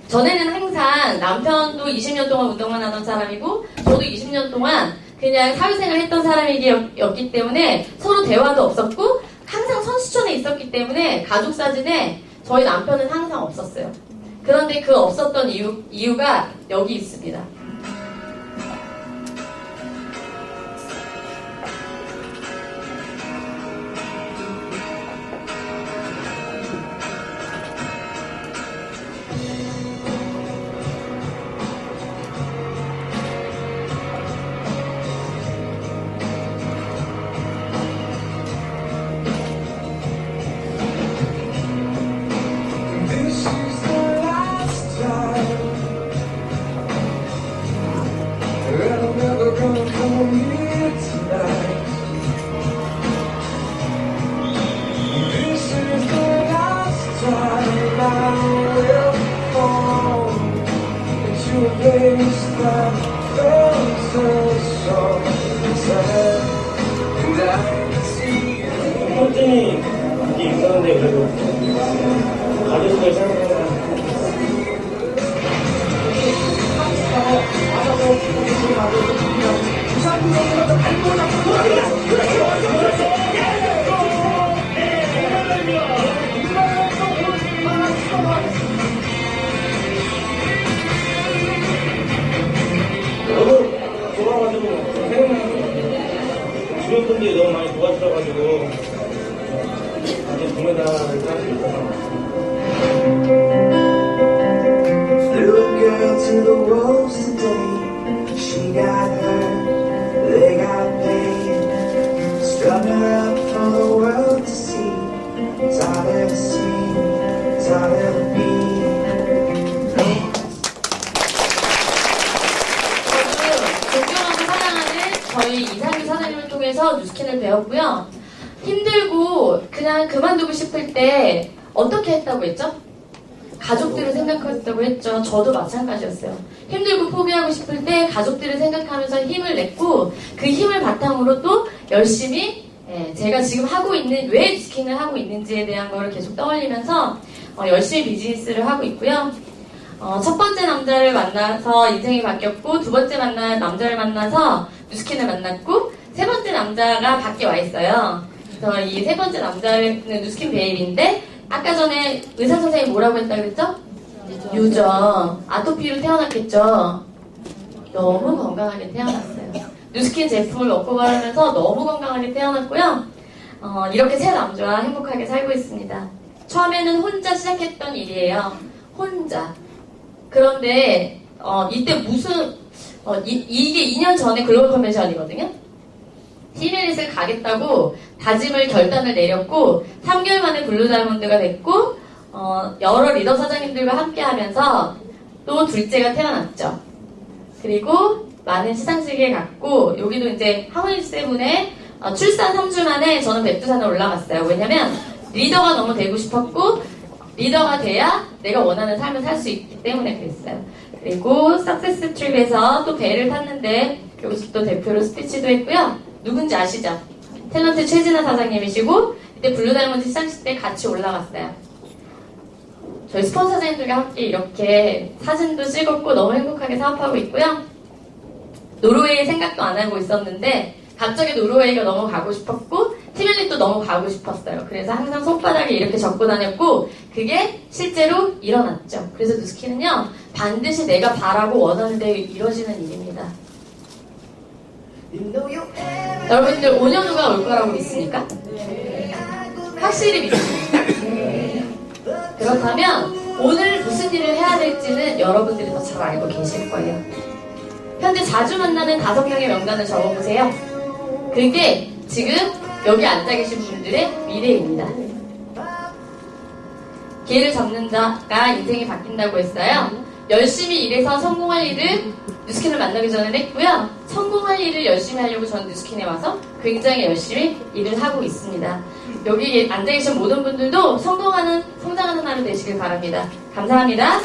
전에는 항상 남편도 20년 동안 운동만 하던 사람이고 저도 20년 동안 그냥 사회생활 했던 사람이었기 때문에 서로 대화도 없었고 항상 선수촌에 있었기 때문에 가족 사진에 저희 남편은 항상 없었어요. 그런데 그 없었던 이유가 여기 있습니다. This is the last time, and I'm never gonna come here tonight. This is the last time I will fall into a place that feels so sad, and I can see it. 꼴등이 이게 있었는데 그래도 가족들 생각하면 너무 좋아가지고 생각나요. 주변 분들이 너무 많이 도와주셔가지고 이제 동메달을 딸 수 있어서. Flew a girl to the wolves today. She got hurt, they got paid. Strung her up for the world to see. I've ever seen, I've ever been. 저도 존경하고 사랑하는 저희 이상규 사장님을 통해서 뉴스킨을 배웠고요. 힘들고 그냥 그만두고 싶을 때 어떻게 했다고 했죠? 가족들을 생각했다고 했죠. 저도 마찬가지였어요. 힘들고 포기하고 싶을 때 가족들을 생각하면서 힘을 냈고 그 힘을 바탕으로 또 열심히 제가 지금 하고 있는 왜 뉴스킨을 하고 있는지에 대한 거를 계속 떠올리면서 열심히 비즈니스를 하고 있고요. 첫 번째 남자를 만나서 인생이 바뀌었고 두 번째 남자를 만나서 뉴스킨을 만났고 세 번째 남자가 밖에 와 있어요. 그래서 이 세 번째 남자는 뉴스킨 베일인데 아까 전에 의사 선생님이 뭐라고 했다 그랬죠? 유전. 아토피로 태어났겠죠? 너무 건강하게 태어났어요. 뉴스킨 제품을 먹고 바르면서 너무 건강하게 태어났고요. 이렇게 세 남자와 행복하게 살고 있습니다. 처음에는 혼자 시작했던 일이에요. 혼자. 그런데 이때 무슨 이게 2년 전에 글로벌 컨벤션이거든요. 티메릿을 가겠다고 결단을 내렸고 3개월 만에 블루 다이몬드가 됐고 여러 리더 사장님들과 함께 하면서 또 둘째가 태어났죠. 그리고 많은 시상식에 갔고 여기도 이제 하모니 세븐에 출산 3주 만에 저는 백두산에 올라갔어요. 왜냐면 리더가 너무 되고 싶었고 리더가 돼야 내가 원하는 삶을 살 수 있기 때문에 그랬어요. 그리고 석세스 트립에서 또 배를 탔는데 여기서 또 대표로 스피치도 했고요. 누군지 아시죠? 탤런트 최진아 사장님이시고 그때 블루 다이몬드 시상식 때 같이 올라갔어요. 저희 스폰서 사장님들과 함께 이렇게 사진도 찍었고 너무 행복하게 사업하고 있고요. 노르웨이 생각도 안 하고 있었는데 갑자기 노르웨이가 너무 가고 싶었고 티멜릿도 너무 가고 싶었어요. 그래서 항상 손바닥에 이렇게 적고 다녔고 그게 실제로 일어났죠. 그래서 뉴스킨은요 반드시 내가 바라고 원하는 대로 이루어지는 일입니다. 여러분들 5년 후가 올 거라고 믿습니까? 확실히 믿습니까? 그렇다면 오늘 무슨 일을 해야 될지는 여러분들이 더 잘 알고 계실 거예요. 현재 자주 만나는 5명의 명단을 적어보세요. 그게 지금 여기 앉아 계신 분들의 미래입니다. 기회를 잡는 자가 인생이 바뀐다고 했어요. 열심히 일해서 성공할 일을 뉴스킨을 만나기 전에 했고요. 성공할 일을 열심히 하려고 저는 뉴스킨에 와서 굉장히 열심히 일을 하고 있습니다. 여기 앉아 계신 모든 분들도 성장하는 하루 되시길 바랍니다. 감사합니다.